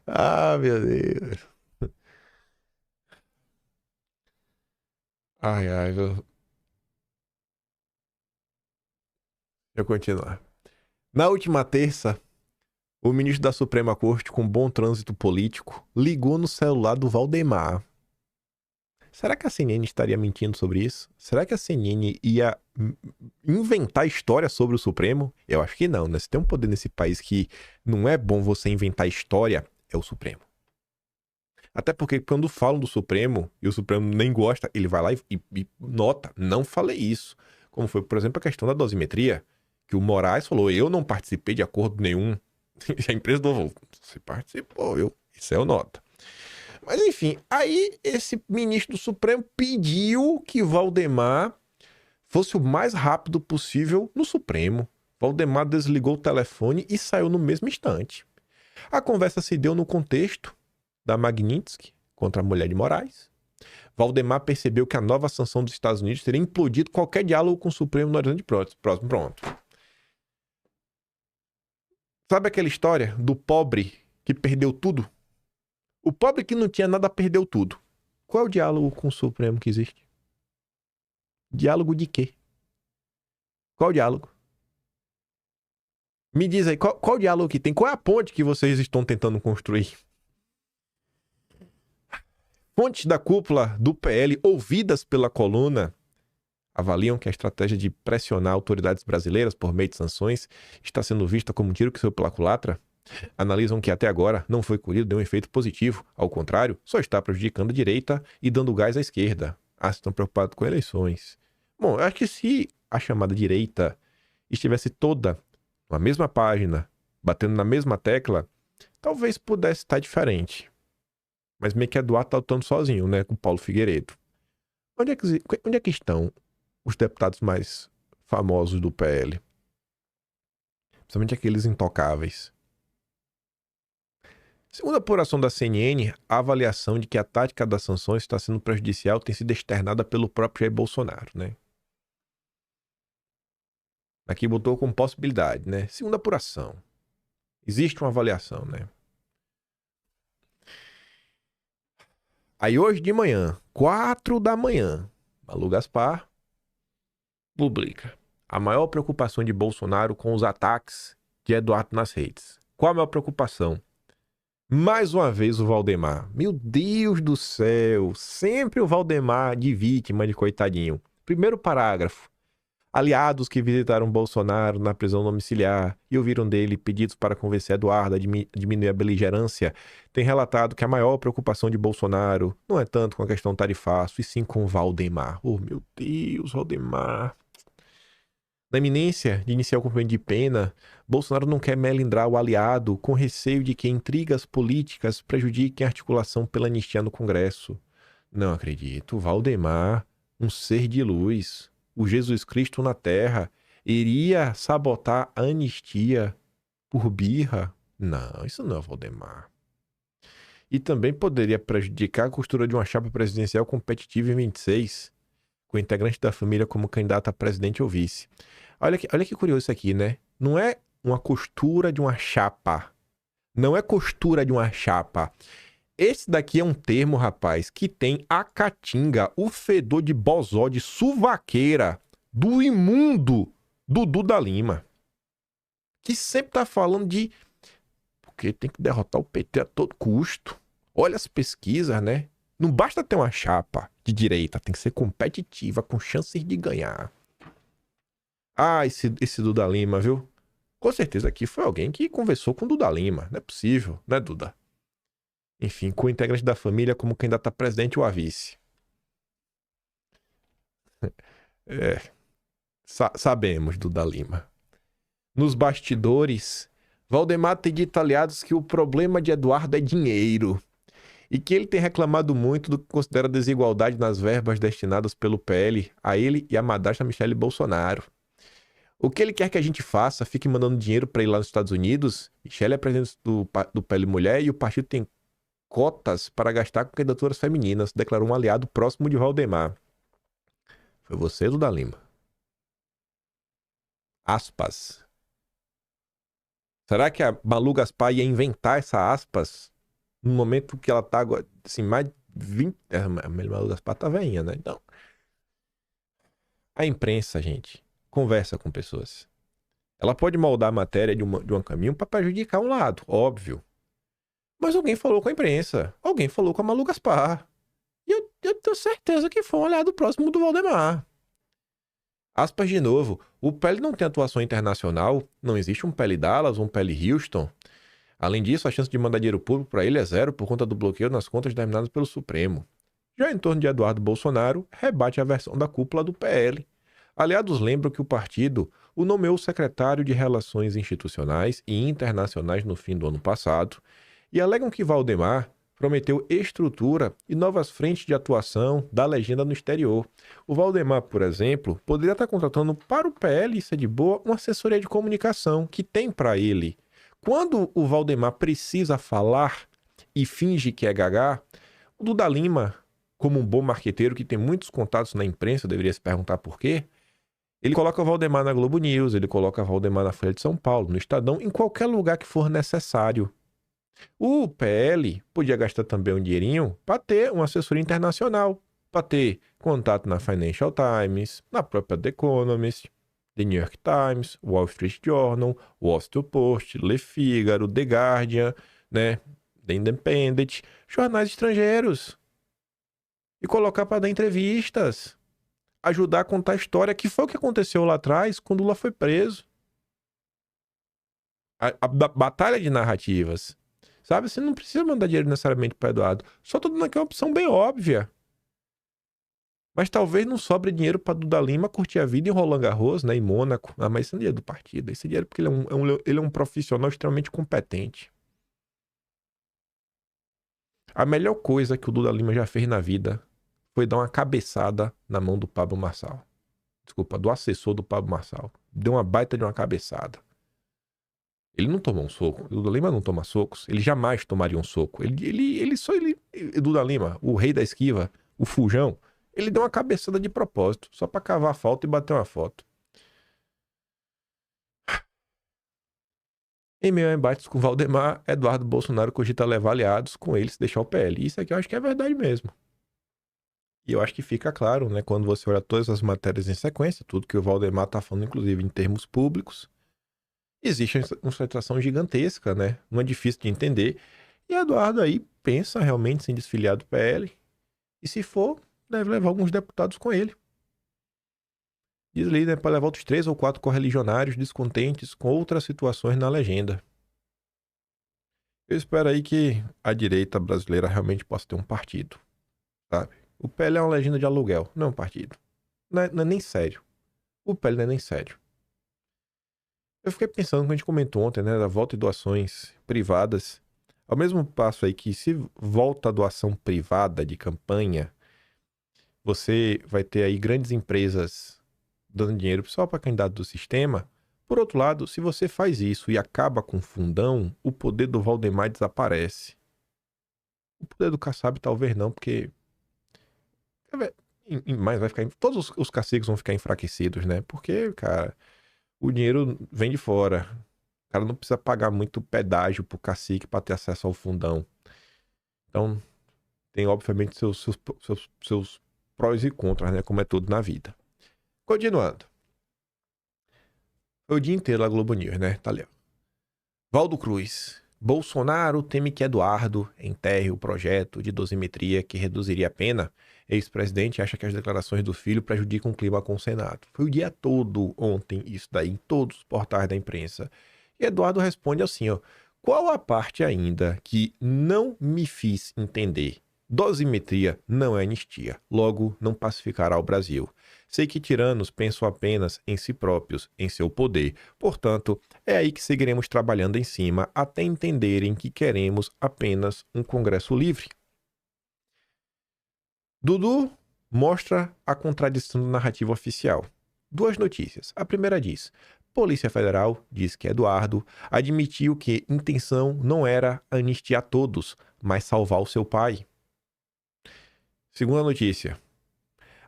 Ah, meu Deus. Ai, viu? Deixa eu continuar. Na última terça, o ministro da Suprema Corte, com bom trânsito político, ligou no celular do Valdemar. Será que a CNN estaria mentindo sobre isso? Será que a CNN ia inventar história sobre o Supremo? Eu acho que não, né? Se tem um poder nesse país que não é bom você inventar história, é o Supremo. Até porque quando falam do Supremo, e o Supremo nem gosta, ele vai lá e nota, não falei isso. Como foi, por exemplo, a questão da dosimetria, que o Moraes falou, eu não participei de acordo nenhum. A empresa do você participou, isso é o nota. Mas enfim, aí esse ministro do Supremo pediu que Valdemar fosse o mais rápido possível no Supremo. Valdemar desligou o telefone e saiu no mesmo instante. A conversa se deu no contexto da Magnitsky contra a mulher de Moraes. Valdemar percebeu que a nova sanção dos Estados Unidos teria implodido qualquer diálogo com o Supremo no horizonte próximo. Pronto. Sabe aquela história do pobre que perdeu tudo? O pobre que não tinha nada perdeu tudo. Qual é o diálogo com o Supremo que existe? Diálogo de quê? Qual o diálogo? Me diz aí, qual o diálogo que tem? Qual é a ponte que vocês estão tentando construir? Fontes da cúpula do PL, ouvidas pela coluna, avaliam que a estratégia de pressionar autoridades brasileiras por meio de sanções está sendo vista como um tiro que saiu pela culatra. Analisam que até agora não foi colhido nenhum efeito positivo. Ao contrário, só está prejudicando a direita e dando gás à esquerda. Estão preocupados com eleições. Bom, eu acho que se a chamada direita estivesse toda na mesma página, batendo na mesma tecla, talvez pudesse estar diferente. Mas meio que Eduardo está lutando sozinho, né, com Paulo Figueiredo. Onde é que estão os deputados mais famosos do PL? Principalmente aqueles intocáveis. Segundo a apuração da CNN, a avaliação de que a tática das sanções está sendo prejudicial tem sido externada pelo próprio Jair Bolsonaro, né? Aqui botou como possibilidade, né? Segundo a apuração. Existe uma avaliação, né? Aí hoje de manhã, 4 da manhã, Malu Gaspar publica a maior preocupação de Bolsonaro com os ataques de Eduardo nas redes. Qual a maior preocupação? Mais uma vez o Valdemar. Meu Deus do céu, sempre o Valdemar de vítima, de coitadinho. Primeiro parágrafo. Aliados que visitaram Bolsonaro na prisão domiciliar e ouviram dele pedidos para convencer Eduardo a diminuir a beligerância, têm relatado que a maior preocupação de Bolsonaro não é tanto com a questão tarifaço, e sim com Valdemar. Oh, meu Deus, Valdemar. Na iminência de iniciar o cumprimento de pena, Bolsonaro não quer melindrar o aliado com receio de que intrigas políticas prejudiquem a articulação pela anistia no Congresso. Não acredito. Valdemar, um ser de luz, o Jesus Cristo na Terra, iria sabotar a anistia por birra? Não, isso não é Valdemar. E também poderia prejudicar a costura de uma chapa presidencial competitiva em 26, com integrante da família como candidato a presidente ou vice. Olha que curioso isso aqui, né? Não é uma costura de uma chapa. Não é costura de uma chapa. Esse daqui é um termo, rapaz, que tem a caatinga, o fedor de bozó, de suvaqueira, do imundo Dudu da Lima. Que sempre tá falando de... porque tem que derrotar o PT a todo custo. Olha as pesquisas, né? Não basta ter uma chapa de direita, tem que ser competitiva, com chances de ganhar. Ah, esse Duda Lima, viu? Com certeza aqui foi alguém que conversou com o Duda Lima. Não é possível, né, Duda? Enfim, com o integrante da família como candidato a presidente ou a vice. Sabemos, Duda Lima. Nos bastidores, Valdemar tem dito a aliados que o problema de Eduardo é dinheiro. E que ele tem reclamado muito do que considera desigualdade nas verbas destinadas pelo PL a ele e a madrasta Michele Bolsonaro. O que ele quer que a gente faça? Fique mandando dinheiro para ir lá nos Estados Unidos? Michele é presidente do PL Mulher e o partido tem cotas para gastar com candidaturas femininas, declarou um aliado próximo de Valdemar. Foi você, Duda Lima? Aspas. Será que a Malu Gaspar ia inventar essa aspas no momento que ela tá, assim, mais de 20... A Malu Gaspar tá velhinha, né? Então, a imprensa, gente, conversa com pessoas. Ela pode moldar a matéria de um caminho para prejudicar um lado, óbvio. Mas alguém falou com a imprensa. Alguém falou com a Malu Gaspar. E eu tenho certeza que foi um aliado próximo do Valdemar. Aspas de novo. O PL não tem atuação internacional. Não existe um PL Dallas, um PL Houston. Além disso, a chance de mandar dinheiro público para ele é zero por conta do bloqueio nas contas determinadas pelo Supremo. Já em torno de Eduardo Bolsonaro, rebate a versão da cúpula do PL. Aliados lembram que o partido o nomeou secretário de Relações Institucionais e Internacionais no fim do ano passado e alegam que Valdemar prometeu estrutura e novas frentes de atuação da legenda no exterior. O Valdemar, por exemplo, poderia estar contratando para o PL, isso é de boa, uma assessoria de comunicação que tem para ele. Quando o Valdemar precisa falar e finge que é gagá, o Duda Lima, como um bom marqueteiro que tem muitos contatos na imprensa, deveria se perguntar por quê, ele coloca o Valdemar na Globo News, ele coloca o Valdemar na Folha de São Paulo, no Estadão, em qualquer lugar que for necessário. O PL podia gastar também um dinheirinho para ter uma assessoria internacional, para ter contato na Financial Times, na própria The Economist, The New York Times, Wall Street Journal, Washington Post, Le Figaro, The Guardian, né, The Independent, jornais estrangeiros. E colocar para dar entrevistas, ajudar a contar a história, que foi o que aconteceu lá atrás, quando Lula foi preso. A batalha de narrativas. Sabe, você não precisa mandar dinheiro necessariamente para Eduardo. Só tô dando aqui uma opção bem óbvia. Mas talvez não sobre dinheiro para Duda Lima curtir a vida em Roland Garros, né, em Mônaco. Ah, mas esse é dinheiro do partido. Esse dinheiro porque ele é um profissional extremamente competente. A melhor coisa que o Duda Lima já fez na vida foi dar uma cabeçada na mão do Pablo Marçal. Desculpa, do assessor do Pablo Marçal. Deu uma baita de uma cabeçada. Ele não tomou um soco. O Lula Lima não toma socos. Ele jamais tomaria um soco. Lula Lima, o rei da esquiva, o fujão, ele deu uma cabeçada de propósito, só pra cavar a falta e bater uma foto. Em meio a embates com Valdemar, Eduardo Bolsonaro cogita levar aliados com ele se deixar o PL. Isso aqui eu acho que é verdade mesmo. E eu acho que fica claro, né, quando você olha todas as matérias em sequência, tudo que o Valdemar tá falando, inclusive em termos públicos, existe uma concentração gigantesca, né? Não é difícil de entender. E Eduardo aí pensa realmente em se desfiliar do PL. E se for, deve levar alguns deputados com ele. Diz ali, né, para levar outros 3 ou 4 correligionários descontentes com outras situações na legenda. Eu espero aí que a direita brasileira realmente possa ter um partido, sabe? O PL é uma legenda de aluguel, não é um partido. Não é nem sério. O PL não é nem sério. Eu fiquei pensando, quando a gente comentou ontem, né, da volta de doações privadas, ao mesmo passo aí que se volta a doação privada de campanha, você vai ter aí grandes empresas dando dinheiro só para candidato do sistema. Por outro lado, se você faz isso e acaba com o fundão, o poder do Valdemar desaparece. O poder do Kassab talvez não, porque mas vai ficar, todos os caciques vão ficar enfraquecidos, né? Porque, cara, o dinheiro vem de fora. O cara não precisa pagar muito pedágio pro cacique para ter acesso ao fundão. Então, tem obviamente seus prós e contras, né? Como é tudo na vida. Continuando. Foi o dia inteiro a Globo News, né? Tá ali, ó. Valdo Cruz. Bolsonaro teme que Eduardo enterre o projeto de dosimetria que reduziria a pena. Ex-presidente acha que as declarações do filho prejudicam o clima com o Senado. Foi o dia todo ontem isso daí, em todos os portais da imprensa. E Eduardo responde assim, ó. Qual a parte ainda que não me fiz entender? Dosimetria não é anistia, logo não pacificará o Brasil. Sei que tiranos pensam apenas em si próprios, em seu poder. Portanto, é aí que seguiremos trabalhando em cima até entenderem que queremos apenas um Congresso livre. Dudu mostra a contradição da narrativa oficial. 2 notícias. A primeira diz: Polícia Federal diz que Eduardo admitiu que intenção não era anistiar todos, mas salvar o seu pai. Segunda notícia.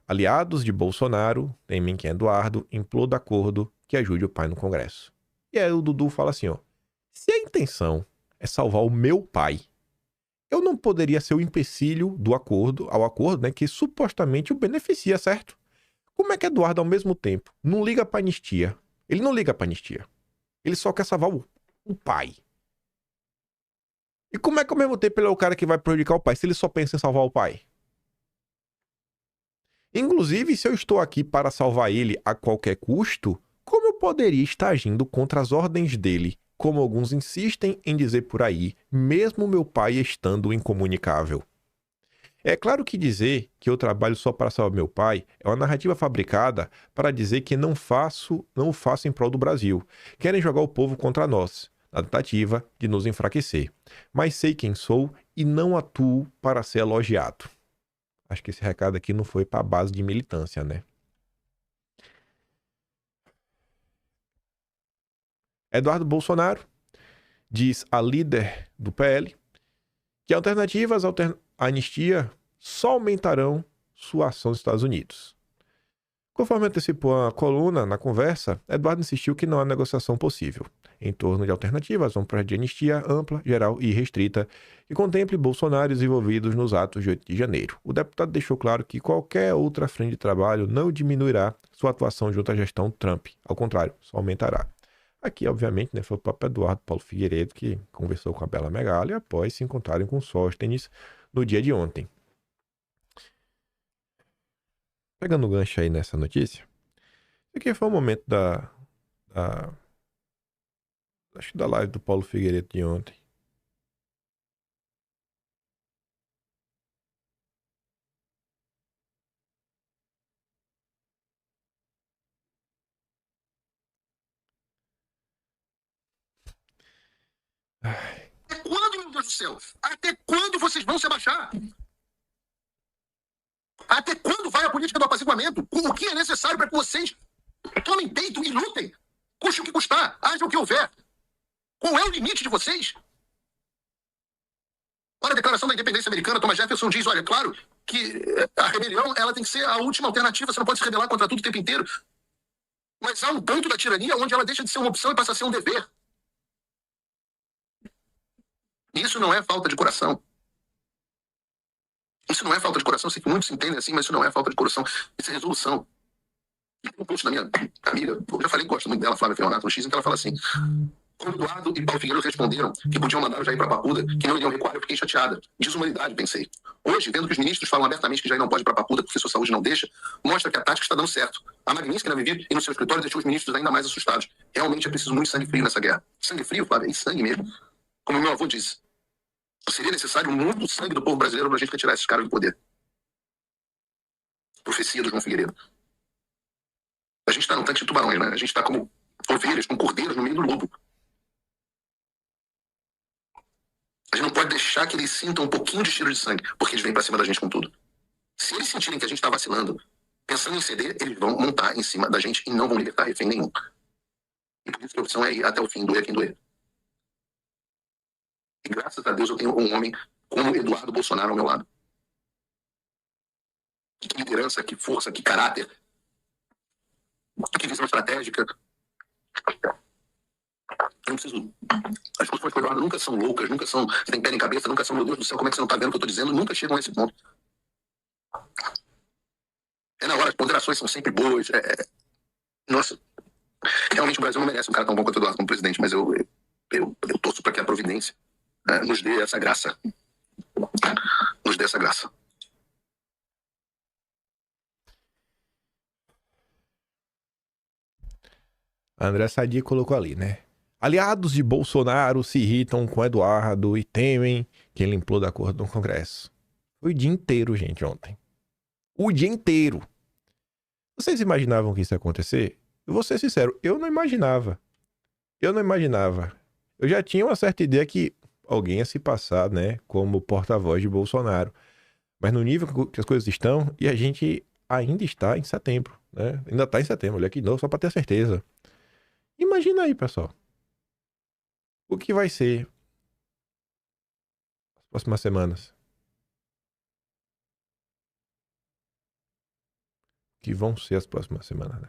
Aliados de Bolsonaro temem que Eduardo imploda acordo que ajude o pai no Congresso. E aí o Dudu fala assim, ó. Se a intenção é salvar o meu pai, eu não poderia ser o empecilho ao acordo, né, que supostamente o beneficia, certo? Como é que Eduardo, ao mesmo tempo, não liga pra anistia? Ele não liga pra anistia. Ele só quer salvar o pai. E como é que ao mesmo tempo ele é o cara que vai prejudicar o pai, se ele só pensa em salvar o pai? Inclusive, se eu estou aqui para salvar ele a qualquer custo, como eu poderia estar agindo contra as ordens dele, como alguns insistem em dizer por aí, mesmo meu pai estando incomunicável? É claro que dizer que eu trabalho só para salvar meu pai é uma narrativa fabricada para dizer que não o faço em prol do Brasil. Querem jogar o povo contra nós, na tentativa de nos enfraquecer. Mas sei quem sou e não atuo para ser elogiado. Acho que esse recado aqui não foi para a base de militância, né? Eduardo Bolsonaro diz a líder do PL que alternativas à anistia só aumentarão sua ação nos Estados Unidos. Conforme antecipou a coluna na conversa, Eduardo insistiu que não há negociação possível em torno de alternativas a um projeto de anistia ampla, geral e restrita que contemple bolsonaros envolvidos nos atos de 8 de janeiro. O deputado deixou claro que qualquer outra frente de trabalho não diminuirá sua atuação junto à gestão Trump. Ao contrário, só aumentará. Aqui, obviamente, né, foi o próprio Eduardo Paulo Figueiredo que conversou com a Bela Megali após se encontrarem com Sóstenes no dia de ontem. Pegando o gancho aí nessa notícia, esse aqui foi o momento acho que da live do Paulo Figueiredo de ontem. Até quando, meu Deus do céu? Até quando vocês vão se abaixar? Até quando vai a política do apaziguamento? O que é necessário para que vocês tomem peito e lutem? Custe o que custar, haja o que houver. Qual é o limite de vocês? Olha a Declaração da Independência Americana, Thomas Jefferson diz, olha, claro que a rebelião ela tem que ser a última alternativa, você não pode se rebelar contra tudo o tempo inteiro. Mas há um ponto da tirania onde ela deixa de ser uma opção e passa a ser um dever. Isso não é falta de coração. Isso não é falta de coração, sei que muitos entendem assim, mas isso não é falta de coração, isso é resolução. E tem um post da minha amiga, eu já falei que gosto muito dela, Flávia Feonato, no X, em que ela fala assim, quando Eduardo e Paulo Figueiredo responderam que podiam mandar o Jair para Papuda, que não iriam recuar, eu fiquei chateada. Desumanidade, pensei. Hoje, vendo que os ministros falam abertamente que Jair não pode ir para Papuda porque sua saúde não deixa, mostra que a tática está dando certo. A Magninski na Vivi e no seu escritório deixou os ministros ainda mais assustados. Realmente é preciso muito sangue frio nessa guerra. Sangue frio, Flávia, é sangue mesmo. Como meu avô disse, seria necessário muito sangue do povo brasileiro para a gente retirar esses caras do poder. Profecia do João Figueiredo. A gente está num tanque de tubarões, né? A gente está como ovelhas, com cordeiros no meio do lobo. A gente não pode deixar que eles sintam um pouquinho de cheiro de sangue, porque eles vêm pra cima da gente com tudo. Se eles sentirem que a gente tá vacilando, pensando em ceder, eles vão montar em cima da gente e não vão libertar refém nenhum. E por isso que a opção é ir até o fim, doer quem doer. E graças a Deus eu tenho um homem como Eduardo Bolsonaro ao meu lado. Que liderança, que força, que caráter, que visão estratégica. Eu não preciso... As posições com o Eduardo nunca são loucas, nunca são sem pé nem cabeça, nunca são, meu Deus do céu, como é que você não tá vendo o que eu tô dizendo? Nunca chegam a esse ponto. É na hora, as ponderações são sempre boas. Nossa, realmente o Brasil não merece um cara tão bom quanto o Eduardo como presidente, mas eu torço para que a providência nos dê essa graça. Nos dê essa graça. A André Sadi colocou ali, né? Aliados de Bolsonaro se irritam com Eduardo e temem que ele imploda acordo no Congresso. Foi o dia inteiro, gente, ontem. O dia inteiro. Vocês imaginavam que isso ia acontecer? Eu vou ser sincero, eu não imaginava. Eu já tinha uma certa ideia que alguém ia se passar, né, como porta-voz de Bolsonaro. Mas no nível que as coisas estão, e a gente ainda está em setembro, né? Ainda está em setembro, olha aqui de novo, só para ter certeza. Imagina aí, pessoal. O que vai ser as próximas semanas? O que vão ser as próximas semanas, né?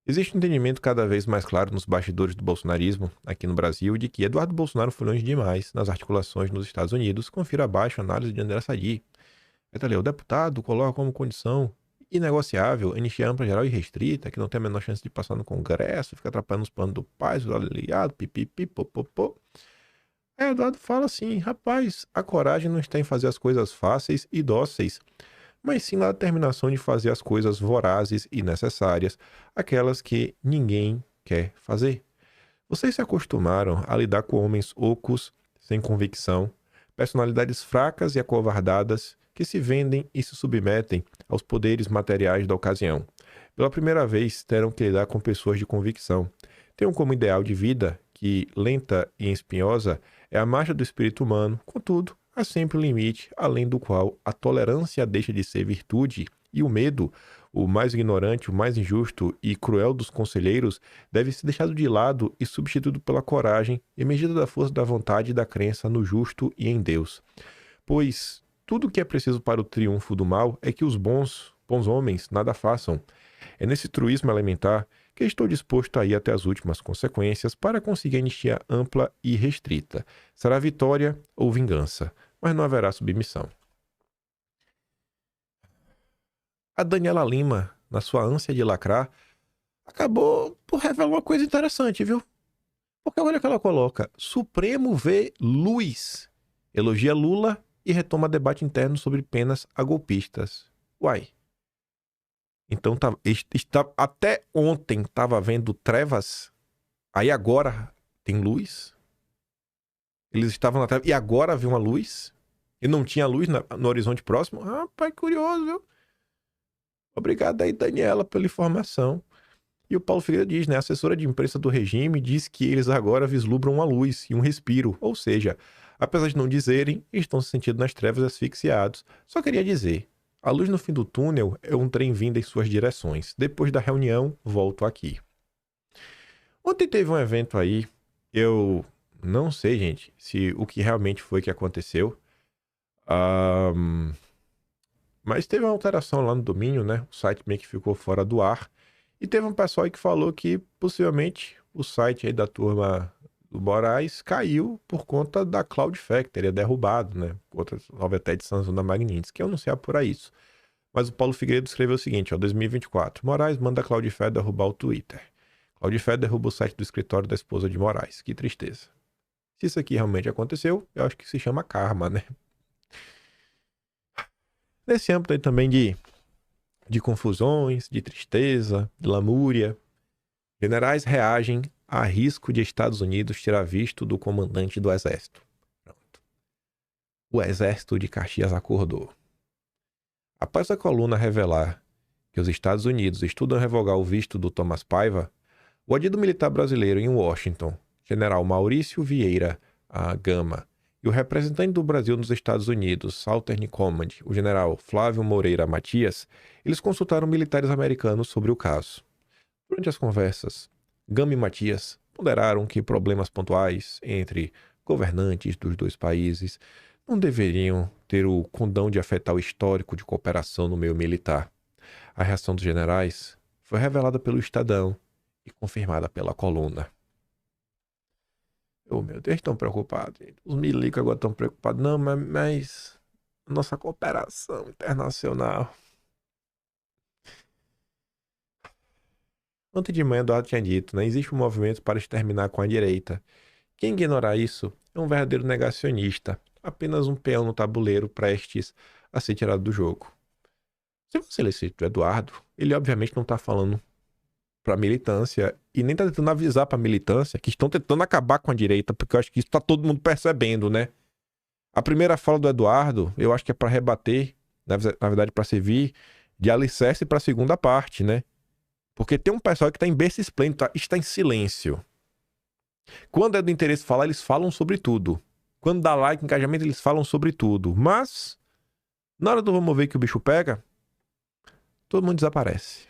Existe um entendimento cada vez mais claro nos bastidores do bolsonarismo aqui no Brasil de que Eduardo Bolsonaro foi longe demais nas articulações nos Estados Unidos. Confira abaixo a análise de André Sadi. O deputado coloca como condição inegociável anistia ampla, geral e restrita, que não tem a menor chance de passar no Congresso, fica atrapalhando os planos do pai, o aliado, pipipi, popopô. Aí Eduardo fala assim, rapaz, a coragem não está em fazer as coisas fáceis e dóceis, mas sim na determinação de fazer as coisas vorazes e necessárias, aquelas que ninguém quer fazer. Vocês se acostumaram a lidar com homens ocos, sem convicção, personalidades fracas e acovardadas, que se vendem e se submetem aos poderes materiais da ocasião. Pela primeira vez, terão que lidar com pessoas de convicção. Tenham como ideal de vida que, lenta e espinhosa, é a marcha do espírito humano, contudo, há sempre um limite, além do qual a tolerância deixa de ser virtude e o medo, o mais ignorante, o mais injusto e cruel dos conselheiros, deve ser deixado de lado e substituído pela coragem, emergida da força da vontade e da crença no justo e em Deus. Pois tudo o que é preciso para o triunfo do mal é que os bons homens nada façam. É nesse truísmo elementar que estou disposto a ir até as últimas consequências para conseguir anistia ampla e restrita. Será vitória ou vingança, mas não haverá submissão. A Daniela Lima, na sua ânsia de lacrar, acabou por revelar uma coisa interessante, viu? Porque olha o que ela coloca. Supremo vê luz. Elogia Lula e retoma debate interno sobre penas a golpistas. Uai. Então até ontem estava vendo trevas, aí agora tem luz? Eles estavam na treva e agora viu uma luz? E não tinha luz no horizonte próximo? Rapaz, curioso, viu? Obrigado aí, Daniela, pela informação. E o Paulo Figueiredo diz, né? A assessora de imprensa do regime diz que eles agora vislumbram uma luz e um respiro. Ou seja, apesar de não dizerem, estão se sentindo nas trevas asfixiados. Só queria dizer, a luz no fim do túnel é um trem vindo em suas direções. Depois da reunião, volto aqui. Ontem teve um evento aí, Eu não sei, gente, se o que realmente foi que aconteceu. Mas teve uma alteração lá no domínio, né? O site meio que ficou fora do ar. E teve um pessoal aí que falou que possivelmente o site aí da turma do Moraes caiu por conta da Cloud Factory, é derrubado, né? Houve até de Samsung da Magnitsky, que eu não sei apurar isso. Mas o Paulo Figueiredo escreveu o seguinte, ó, 2024. Moraes manda a Cloudflare derrubar o Twitter. Cloudflare derruba o site do escritório da esposa de Moraes. Que tristeza. Se isso aqui realmente aconteceu, eu acho que se chama karma, né? Nesse âmbito aí também de confusões, de tristeza, de lamúria, generais reagem a risco de Estados Unidos tirar visto do comandante do exército. Pronto. O exército de Caxias acordou. Após a coluna revelar que os Estados Unidos estudam revogar o visto do Thomas Paiva, o adido militar brasileiro em Washington, general Maurício Vieira Gama, e o representante do Brasil nos Estados Unidos, Southern Command, o general Flávio Moreira Matias, eles consultaram militares americanos sobre o caso. Durante as conversas, Gama e Matias ponderaram que problemas pontuais entre governantes dos dois países não deveriam ter o condão de afetar o histórico de cooperação no meio militar. A reação dos generais foi revelada pelo Estadão e confirmada pela coluna. Oh, meu Deus, estão preocupados. Os milicos agora estão preocupados. Não, mas nossa cooperação internacional. Ontem de manhã, Eduardo tinha dito, né? Existe um movimento para exterminar com a direita. Quem ignorar isso é um verdadeiro negacionista. Apenas um peão no tabuleiro prestes a ser tirado do jogo. Se você lê esse do Eduardo, ele obviamente não está falando para a militância e nem está tentando avisar para a militância que estão tentando acabar com a direita, porque eu acho que isso está todo mundo percebendo, né? A primeira fala do Eduardo, eu acho que é para rebater, na verdade para servir de alicerce para a segunda parte, né? Porque tem um pessoal que está em berço esplêndido, está em silêncio. Quando é do interesse falar, eles falam sobre tudo. Quando dá like, engajamento, eles falam sobre tudo. Mas, na hora do vamos ver que o bicho pega, todo mundo desaparece.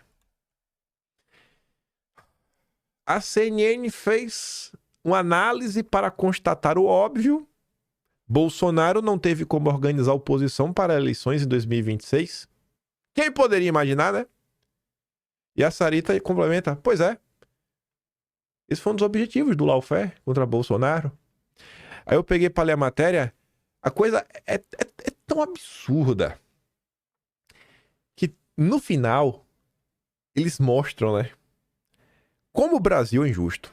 A CNN fez uma análise para constatar o óbvio. Bolsonaro não teve como organizar oposição para eleições em 2026. Quem poderia imaginar, né? E a Sarita complementa, pois é. Esse foi um dos objetivos do lawfare contra Bolsonaro. Aí eu peguei para ler a matéria, a coisa é tão absurda que no final eles mostram, né, como o Brasil é injusto.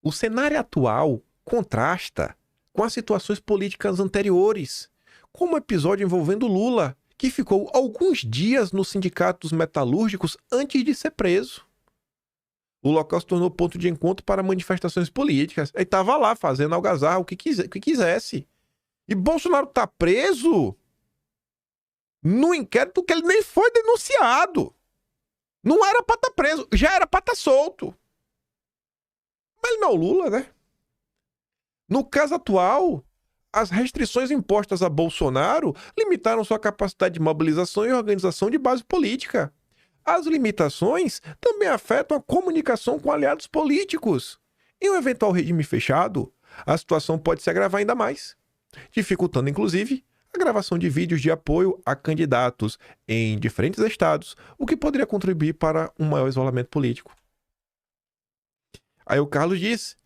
O cenário atual contrasta com as situações políticas anteriores, como o episódio envolvendo Lula, que ficou alguns dias no Sindicato dos Metalúrgicos antes de ser preso. O local se tornou ponto de encontro para manifestações políticas. Ele estava lá fazendo algazarra, o que quisesse. E Bolsonaro está preso no inquérito que ele nem foi denunciado. Não era para estar preso, já era para estar solto. Mas ele não é o Lula, né? No caso atual, as restrições impostas a Bolsonaro limitaram sua capacidade de mobilização e organização de base política. As limitações também afetam a comunicação com aliados políticos. Em um eventual regime fechado, a situação pode se agravar ainda mais, dificultando, inclusive, a gravação de vídeos de apoio a candidatos em diferentes estados, o que poderia contribuir para um maior isolamento político. Aí o Carlos diz,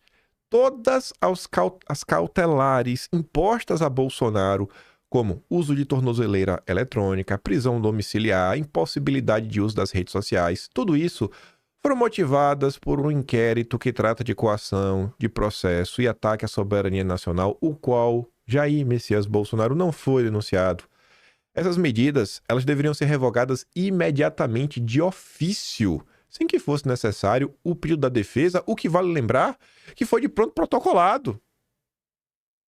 todas as cautelares impostas a Bolsonaro, como uso de tornozeleira eletrônica, prisão domiciliar, impossibilidade de uso das redes sociais, tudo isso foram motivadas por um inquérito que trata de coação, de processo e ataque à soberania nacional, o qual Jair Messias Bolsonaro não foi denunciado. Essas medidas, elas deveriam ser revogadas imediatamente de ofício, sem que fosse necessário o pedido da defesa, o que vale lembrar que foi de pronto protocolado.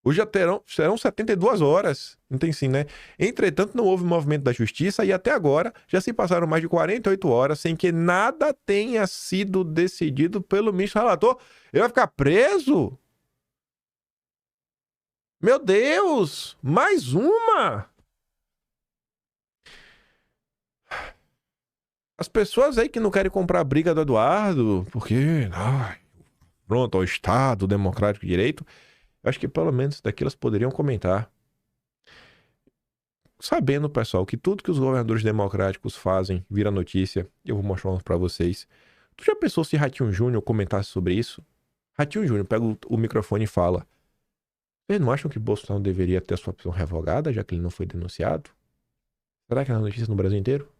Hoje já serão 72 horas, não tem sim, né? Entretanto, não houve movimento da justiça e até agora já se passaram mais de 48 horas sem que nada tenha sido decidido pelo ministro relator. Ele vai ficar preso? Meu Deus! Mais uma! As pessoas aí que não querem comprar a briga do Eduardo, porque confronto ao Estado Democrático de Direito, eu acho que pelo menos daqui elas poderiam comentar. Sabendo, pessoal, que tudo que os governadores democráticos fazem vira notícia, eu vou mostrar para vocês. Tu já pensou se Ratinho Júnior comentasse sobre isso? Ratinho Júnior pega o microfone e fala: vocês não acham que Bolsonaro deveria ter sua prisão revogada, já que ele não foi denunciado? Será que é notícia no Brasil inteiro?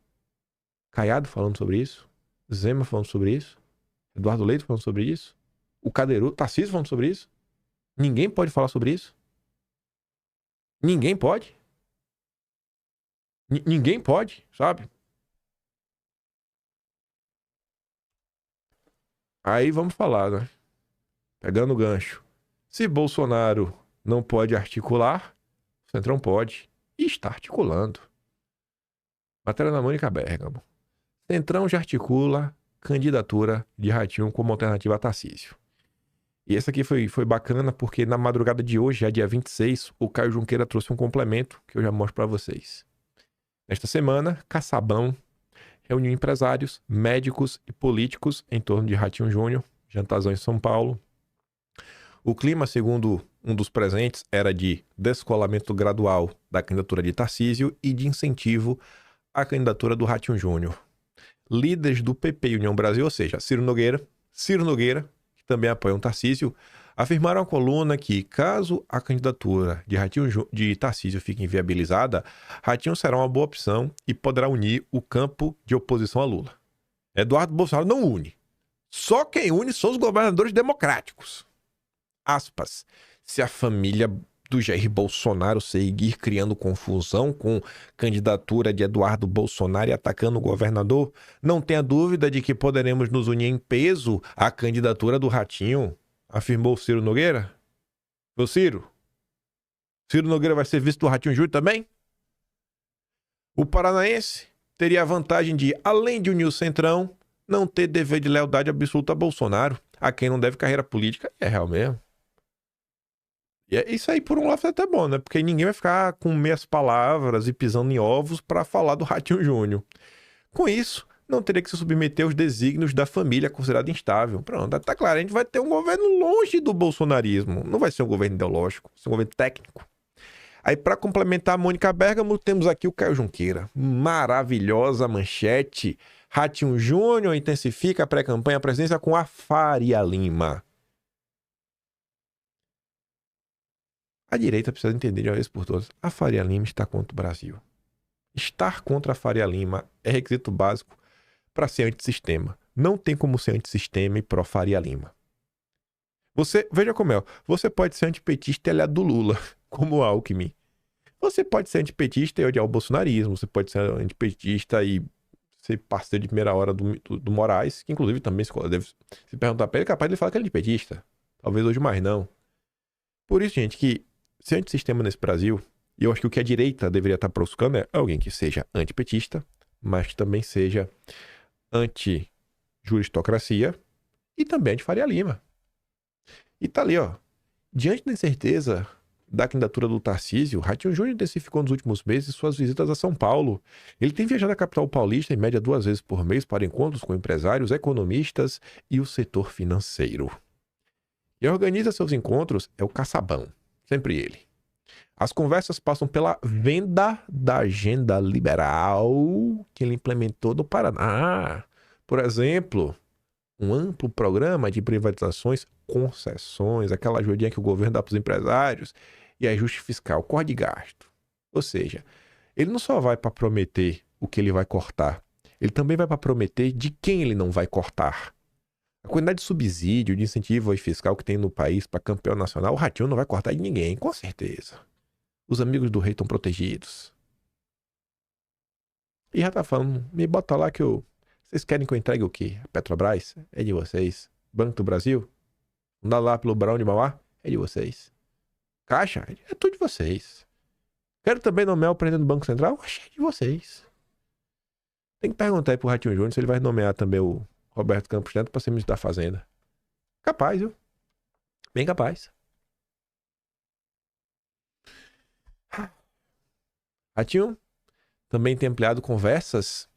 Caiado falando sobre isso? Zema falando sobre isso? Eduardo Leite falando sobre isso? O Cadeirudo, Tarcísio falando sobre isso? Ninguém pode falar sobre isso? Ninguém pode? Ninguém pode, sabe? Aí vamos falar, né? Pegando o gancho. Se Bolsonaro não pode articular, o Centrão pode. E está articulando. Matéria da Mônica Bergamo. Centrão já articula candidatura de Ratinho como alternativa a Tarcísio. E essa aqui foi bacana porque na madrugada de hoje, já dia 26, o Caio Junqueira trouxe um complemento que eu já mostro para vocês. Nesta semana, Caçabão reuniu empresários, médicos e políticos em torno de Ratinho Júnior, jantazão em São Paulo. O clima, segundo um dos presentes, era de descolamento gradual da candidatura de Tarcísio e de incentivo à candidatura do Ratinho Júnior. Líderes do PP e União Brasil, ou seja, Ciro Nogueira, que também apoiam Tarcísio, afirmaram à coluna que, caso a candidatura de Tarcísio fique inviabilizada, Ratinho será uma boa opção e poderá unir o campo de oposição a Lula. Eduardo Bolsonaro não une. Só quem une são os governadores democráticos. Aspas. Se a família do Jair Bolsonaro seguir criando confusão com candidatura de Eduardo Bolsonaro e atacando o governador, não tenha dúvida de que poderemos nos unir em peso à candidatura do Ratinho, afirmou Ciro Nogueira. Ô Ciro Nogueira vai ser vice do Ratinho Júnior também? O paranaense teria a vantagem de, além de unir o Centrão, não ter dever de lealdade absoluta a Bolsonaro, a quem não deve carreira política. É real mesmo. E isso aí, por um lado, é até bom, né? Porque ninguém vai ficar com meias palavras e pisando em ovos para falar do Ratinho Júnior. Com isso, não teria que se submeter aos desígnios da família considerada instável. Pronto, tá claro, a gente vai ter um governo longe do bolsonarismo. Não vai ser um governo ideológico, vai ser um governo técnico. Aí, para complementar a Mônica Bergamo, temos aqui o Caio Junqueira. Maravilhosa manchete. Ratinho Júnior intensifica a pré-campanha à presidência com a Faria Lima. A direita precisa entender de uma vez por todas. A Faria Lima está contra o Brasil. Estar contra a Faria Lima é requisito básico para ser antissistema. Não tem como ser antissistema e pró-Faria Lima. Veja como é. Você pode ser antipetista e aliado do Lula, como o Alckmin. Você pode ser antipetista e odiar o bolsonarismo. Você pode ser antipetista e ser parceiro de primeira hora do Moraes, que inclusive também deve se perguntar para ele, é capaz de ele falar que ele é antipetista. Talvez hoje mais não. Por isso, gente, que ser antissistema nesse Brasil, e eu acho que o que a direita deveria estar buscando é alguém que seja antipetista, mas que também seja anti-juristocracia e também anti-Faria Lima. E tá ali, ó. Diante da incerteza da candidatura do Tarcísio, Ratinho Júnior intensificou nos últimos meses suas visitas a São Paulo. Ele tem viajado à capital paulista em média 2 vezes por mês para encontros com empresários, economistas e o setor financeiro. E organiza seus encontros é o Caçabão, sempre ele. As conversas passam pela venda da agenda liberal que ele implementou no Paraná. Por exemplo, um amplo programa de privatizações, concessões, aquela ajudinha que o governo dá para os empresários, e ajuste fiscal, corte de gasto. Ou seja, ele não só vai para prometer o que ele vai cortar, ele também vai para prometer de quem ele não vai cortar. A quantidade de subsídio, de incentivo fiscal que tem no país para campeão nacional, o Ratinho não vai cortar de ninguém, com certeza. Os amigos do rei estão protegidos. E já tá falando, me bota lá que vocês querem que eu entregue o quê? A Petrobras? É de vocês. Banco do Brasil? Não dá lá pelo Barão de Mauá? É de vocês. Caixa? É tudo de vocês. Quero também nomear o presidente do Banco Central? Achei de vocês. Tem que perguntar aí pro Ratinho Júnior se ele vai nomear também o Roberto Campos Neto para ser ministro da Fazenda. Capaz, viu? Bem capaz. Ratinho também tem ampliado conversas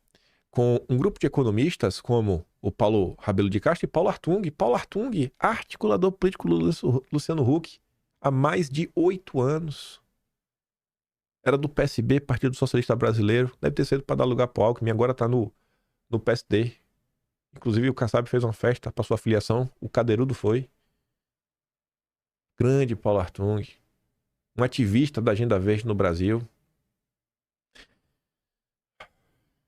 com um grupo de economistas como o Paulo Rabelo de Castro e Paulo Artung. Paulo Artung, articulador político Luciano Huck, há mais de 8 anos. Era do PSB, Partido Socialista Brasileiro. Deve ter sido para dar lugar para o Alckmin, agora está no PSD. Inclusive o Kassab fez uma festa para sua filiação, o Cadeirudo foi. Grande Paulo Artung, um ativista da Agenda Verde no Brasil.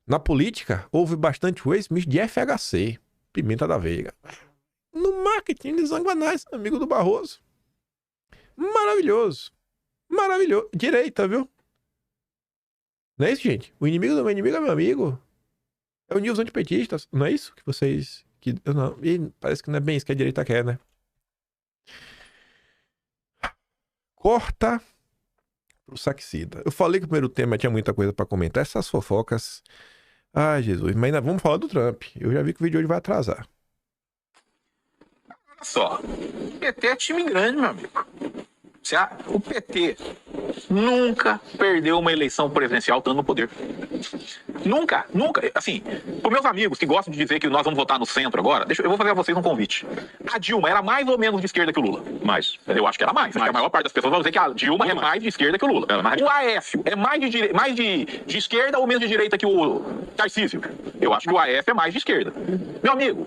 Na política, houve bastante o ex-ministro de FHC, Pimenta da Veiga. No marketing de Zanguanais, amigo do Barroso. Maravilhoso. Maravilhoso. Direita, viu? Não é isso, gente? O inimigo do meu inimigo é meu amigo. É unir os antipetistas. Não é isso que vocês... Não, e parece que não é bem isso que a direita quer, né? Corta pro Saxida. Eu falei que o primeiro tema tinha muita coisa pra comentar. Essas fofocas... Ai, Jesus. Mas ainda vamos falar do Trump. Eu já vi que o vídeo hoje vai atrasar. Olha só. O PT é time grande, meu amigo. O PT nunca perdeu uma eleição presidencial estando no poder. Nunca, nunca. Assim, para meus amigos que gostam de dizer que nós vamos votar no centro agora, eu vou fazer a vocês um convite. A Dilma era mais ou menos de esquerda que o Lula? Mais. Eu acho que era mais. A maior parte das pessoas vai dizer que a Dilma é mais de esquerda que o Lula. O Aécio é mais de esquerda ou menos de direita que o Tarcísio? Eu acho que o Aécio é mais de esquerda. Meu amigo,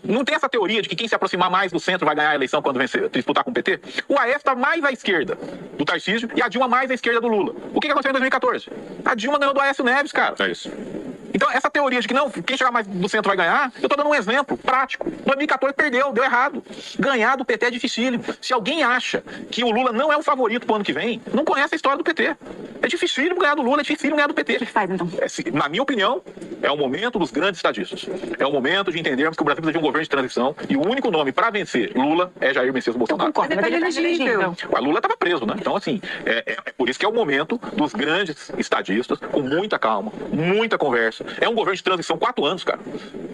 não tem essa teoria de que quem se aproximar mais do centro vai ganhar a eleição quando disputar com o PT? O Aécio está mais à esquerda do Tarcísio e a Dilma mais à esquerda do Lula. O que aconteceu em 2014? A Dilma ganhou do Aécio Neves, cara. É isso. Então, essa teoria de que não, quem chegar mais do centro vai ganhar, eu tô dando um exemplo prático. 2014 perdeu, deu errado. Ganhar do PT é dificílimo. Se alguém acha que o Lula não é o favorito pro ano que vem, não conhece a história do PT. É dificílimo ganhar do Lula, é dificílimo ganhar do PT. O que faz, então? Na minha opinião, é o momento dos grandes estadistas. É o momento de entendermos que o Brasil precisa de um governo de transição e o único nome para vencer Lula é Jair Messias Bolsonaro. Mas ele tá elegível. O Lula estava preso, né? Então, assim, é por isso que é o momento dos grandes estadistas, com muita calma, muita conversa. É um governo de transição, 4 anos, cara.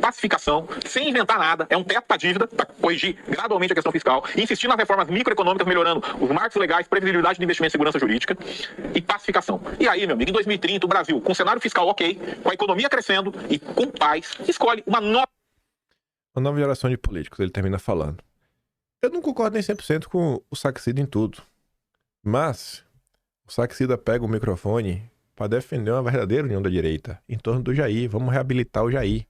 Pacificação, sem inventar nada. É um teto para dívida, para corrigir gradualmente a questão fiscal, insistir nas reformas microeconômicas, melhorando os marcos legais, previsibilidade de investimento e segurança jurídica e pacificação. E aí, meu amigo, em 2030, o Brasil, com cenário fiscal ok, com a economia crescendo e com paz, escolhe uma nova geração de políticos, ele termina falando. Eu não concordo nem 100% com o Saxida em tudo. Mas o Saxida pega o microfone para defender uma verdadeira união da direita em torno do Jair. Vamos reabilitar o Jair.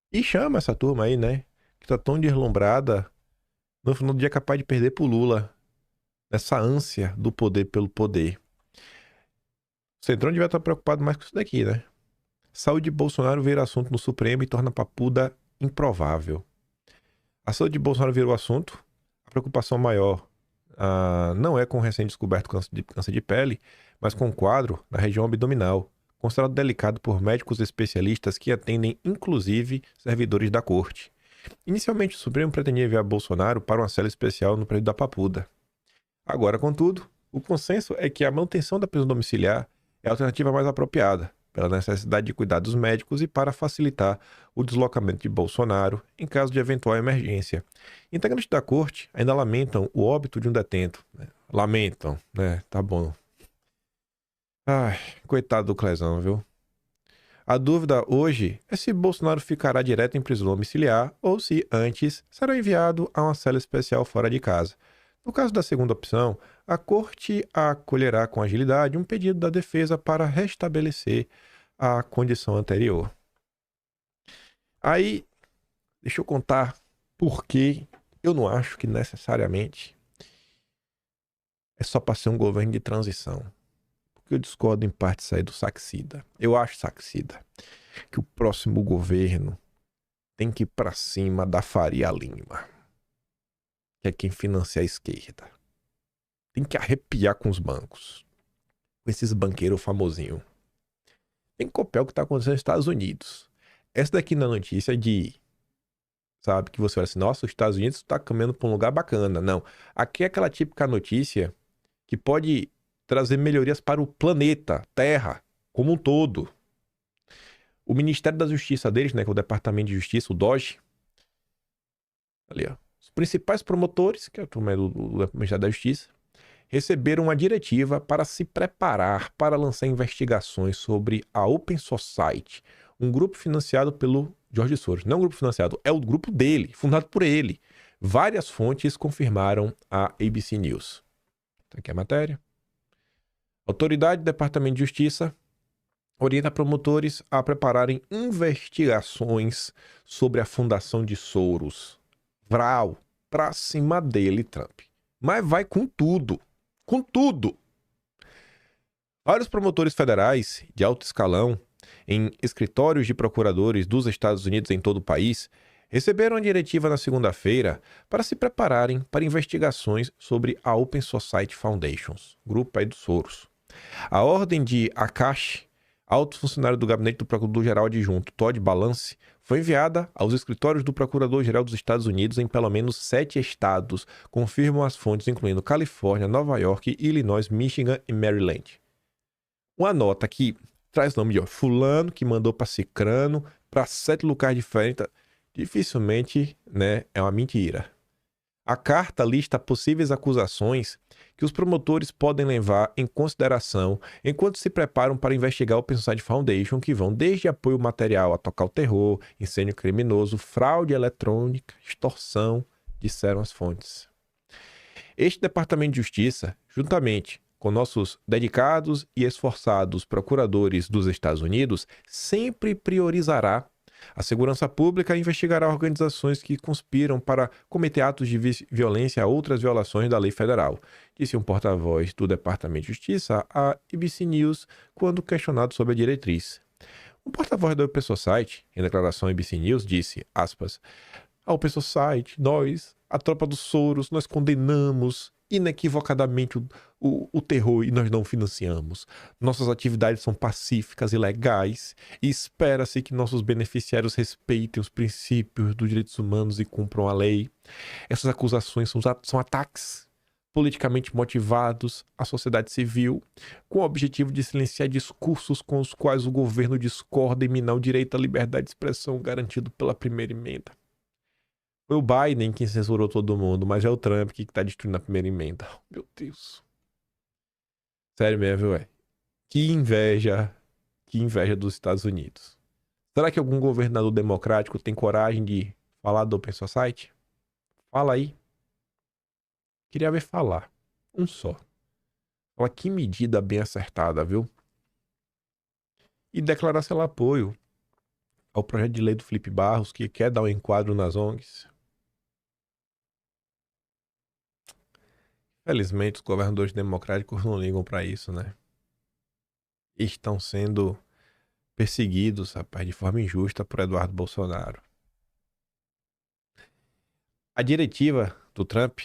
E chama essa turma aí, né? Que tá tão deslumbrada, no final do dia capaz de perder pro Lula. Nessa ânsia do poder pelo poder. O Centrão devia estar preocupado mais com isso daqui, né? Saúde de Bolsonaro vira assunto no Supremo e torna papuda improvável. A saúde de Bolsonaro virou assunto. A preocupação maior não é com o recém-descoberto câncer de pele, mas com um quadro na região abdominal, considerado delicado por médicos especialistas que atendem, inclusive, servidores da corte. Inicialmente, o Supremo pretendia enviar Bolsonaro para uma cela especial no prédio da Papuda. Agora, contudo, o consenso é que a manutenção da prisão domiciliar é a alternativa mais apropriada, pela necessidade de cuidados médicos e para facilitar o deslocamento de Bolsonaro em caso de eventual emergência. Integrantes da corte ainda lamentam o óbito de um detento. Lamentam, né? Tá bom. Ai, coitado do Clezão, viu? A dúvida hoje é se Bolsonaro ficará direto em prisão domiciliar ou se, antes, será enviado a uma cela especial fora de casa. No caso da segunda opção, a corte acolherá com agilidade um pedido da defesa para restabelecer a condição anterior. Aí, deixa eu contar por que eu não acho que necessariamente é só para ser um governo de transição. Porque eu discordo em parte isso aí do Saxida. Eu acho, Saxida, que o próximo governo tem que ir para cima da Faria Lima, que é quem financia a esquerda. Tem que arrepiar com os bancos. Com esses banqueiros famosinhos. Tem que copiar o que está acontecendo nos Estados Unidos. Essa daqui na notícia de... Sabe, que você fala assim, nossa, os Estados Unidos está caminhando para um lugar bacana. Não. Aqui é aquela típica notícia que pode trazer melhorias para o planeta, Terra, como um todo. O Ministério da Justiça deles, né, que é o Departamento de Justiça, o DOJ. Ali, ó. Os principais promotores, que é o Ministério da Justiça, receberam uma diretiva para se preparar para lançar investigações sobre a Open Society, um grupo financiado pelo George Soros. Não é um grupo financiado, é o grupo dele, fundado por ele. Várias fontes confirmaram a ABC News. Tá aqui a matéria. Autoridade do Departamento de Justiça orienta promotores a prepararem investigações sobre a fundação de Soros. Vral, pra cima dele, Trump. Mas vai com tudo. Com tudo. Vários promotores federais de alto escalão em escritórios de procuradores dos Estados Unidos em todo o país receberam a diretiva na segunda-feira para se prepararem para investigações sobre a Open Society Foundations, grupo aí do Soros. A ordem de Akash, alto funcionário do gabinete do Procurador-Geral Adjunto Todd Balance, foi enviada aos escritórios do Procurador-Geral dos Estados Unidos em pelo menos 7 estados, confirmam as fontes incluindo Califórnia, Nova York, Illinois, Michigan e Maryland. Uma nota que traz o nome de fulano, que mandou para cicrano, para 7 lugares diferentes, dificilmente, né, é uma mentira. A carta lista possíveis acusações que os promotores podem levar em consideração enquanto se preparam para investigar o Open Society Foundation, que vão desde apoio material a tocar o terror, incêndio criminoso, fraude eletrônica, extorsão, disseram as fontes. Este Departamento de Justiça, juntamente com nossos dedicados e esforçados procuradores dos Estados Unidos, sempre priorizará a segurança pública e investigará organizações que conspiram para cometer atos de violência a outras violações da lei federal, disse um porta-voz do Departamento de Justiça à ABC News quando questionado sobre a diretriz. O porta-voz da Open Society, em declaração à ABC News, disse, aspas, a Open Society, nós, a tropa dos Soros, nós condenamos inequivocadamente o terror e nós não financiamos. Nossas atividades são pacíficas e legais e espera-se que nossos beneficiários respeitem os princípios dos direitos humanos e cumpram a lei. Essas acusações são ataques politicamente motivados à sociedade civil com o objetivo de silenciar discursos com os quais o governo discorda e minar o direito à liberdade de expressão garantido pela primeira emenda. Foi o Biden quem censurou todo mundo, mas é o Trump que tá destruindo a primeira emenda. Oh, meu Deus. Sério mesmo, ué. Que inveja dos Estados Unidos. Será que algum governador democrático tem coragem de falar do Open Society? Fala aí. Queria ver falar. Um só. Olha que medida bem acertada, viu? E declarar seu apoio ao projeto de lei do Felipe Barros, que quer dar um enquadro nas ONGs. Felizmente, os governadores democráticos não ligam para isso, né? Estão sendo perseguidos, rapaz, de forma injusta por Eduardo Bolsonaro. A diretiva do Trump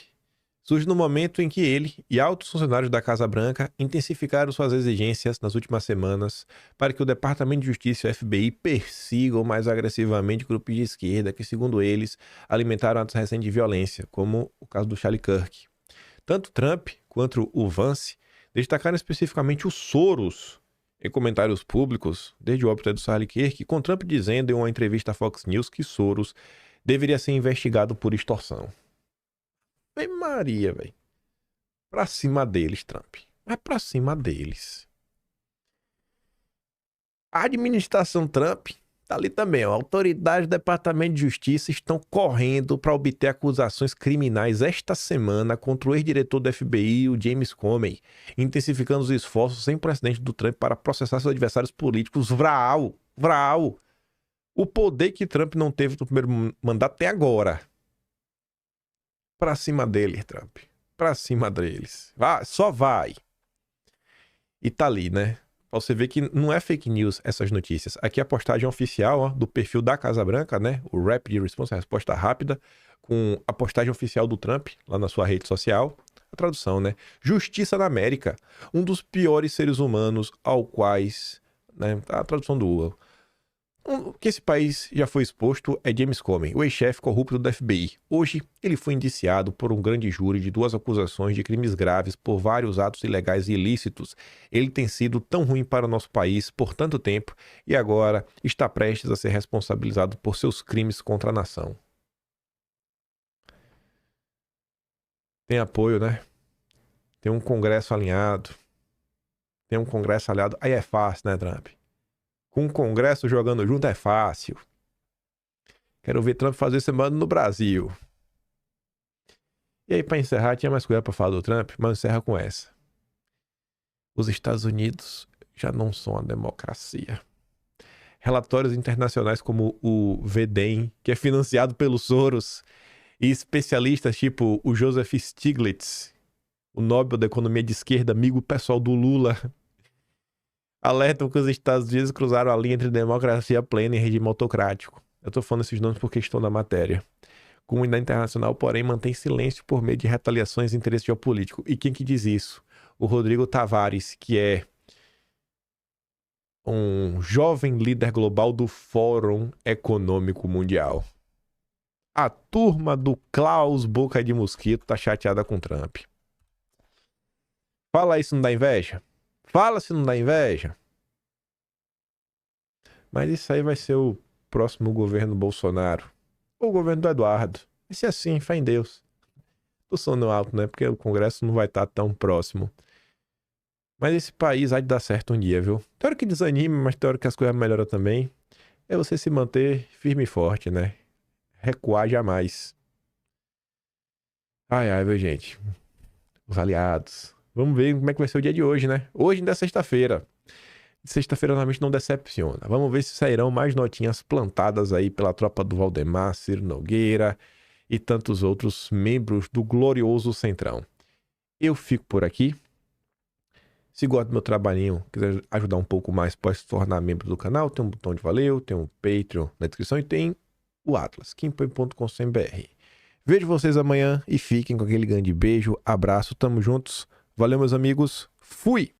surge no momento em que ele e altos funcionários da Casa Branca intensificaram suas exigências nas últimas semanas para que o Departamento de Justiça e o FBI persigam mais agressivamente grupos de esquerda que, segundo eles, alimentaram atos recentes de violência, como o caso do Charlie Kirk. Tanto Trump quanto o Vance destacaram especificamente o Soros em comentários públicos, desde o óbito do Charlie Kirk, com Trump dizendo em uma entrevista à Fox News que Soros deveria ser investigado por extorsão. Vem Maria, velho. Pra cima deles, Trump. Vai pra cima deles. A administração Trump tá ali também, ó. Autoridades do Departamento de Justiça estão correndo para obter acusações criminais esta semana contra o ex-diretor do FBI, o James Comey, intensificando os esforços sem precedente do Trump para processar seus adversários políticos. Vral! O poder que Trump não teve no primeiro mandato até agora. Pra cima deles, Trump. Pra cima deles. Vai, só vai. E tá ali, né? Pra você ver que não é fake news essas notícias. Aqui a postagem oficial, ó, do perfil da Casa Branca, né? O Rapid Response, a resposta rápida, com a postagem oficial do Trump, lá na sua rede social. A tradução, né? Justiça na América. Um dos piores seres humanos ao quais... Né? A tradução do... que esse país já foi exposto é James Comey, o ex-chefe corrupto do FBI. Hoje, ele foi indiciado por um grande júri de 2 acusações de crimes graves por vários atos ilegais e ilícitos. Ele tem sido tão ruim para o nosso país por tanto tempo e agora está prestes a ser responsabilizado por seus crimes contra a nação. Tem apoio, né? Tem um Congresso alinhado. Aí é fácil, né, Trump? Com o Congresso jogando junto é fácil. Quero ver Trump fazer semana no Brasil. E aí, para encerrar, tinha mais coisa para falar do Trump, mas encerra com essa. Os Estados Unidos já não são uma democracia. Relatórios internacionais como o VDEM, que é financiado pelo Soros, e especialistas tipo o Joseph Stiglitz, o Nobel da Economia de Esquerda, amigo pessoal do Lula, alertam que os Estados Unidos cruzaram a linha entre democracia plena e regime autocrático. Eu tô falando esses nomes porque estão na matéria. A comunidade internacional, porém, mantém silêncio por meio de retaliações e interesse geopolítico. E quem que diz isso? O Rodrigo Tavares, que é um jovem líder global do Fórum Econômico Mundial. A turma do Klaus Boca de Mosquito tá chateada com Trump. Fala aí se não dá inveja. Fala se não dá inveja. Mas isso aí vai ser o próximo governo Bolsonaro. Ou o governo do Eduardo. E se assim, fé em Deus. Tô sono alto, né? Porque o Congresso não vai estar tão próximo. Mas esse país vai dar certo um dia, viu? Tem hora que desanima, mas tem hora que as coisas melhoram também. É você se manter firme e forte, né? Recuar jamais. Ai, ai, meu gente. Os aliados. Vamos ver como é que vai ser o dia de hoje, né? Hoje ainda é sexta-feira. Sexta-feira normalmente não decepciona. Vamos ver se sairão mais notinhas plantadas aí pela tropa do Valdemar, Ciro Nogueira e tantos outros membros do glorioso Centrão. Eu fico por aqui. Se gosta do meu trabalhinho, quiser ajudar um pouco mais, pode se tornar membro do canal. Tem um botão de valeu, tem um Patreon na descrição e tem o Atlas, kimpoy.com.br. Vejo vocês amanhã e fiquem com aquele grande beijo, abraço, tamo juntos. Valeu, meus amigos. Fui!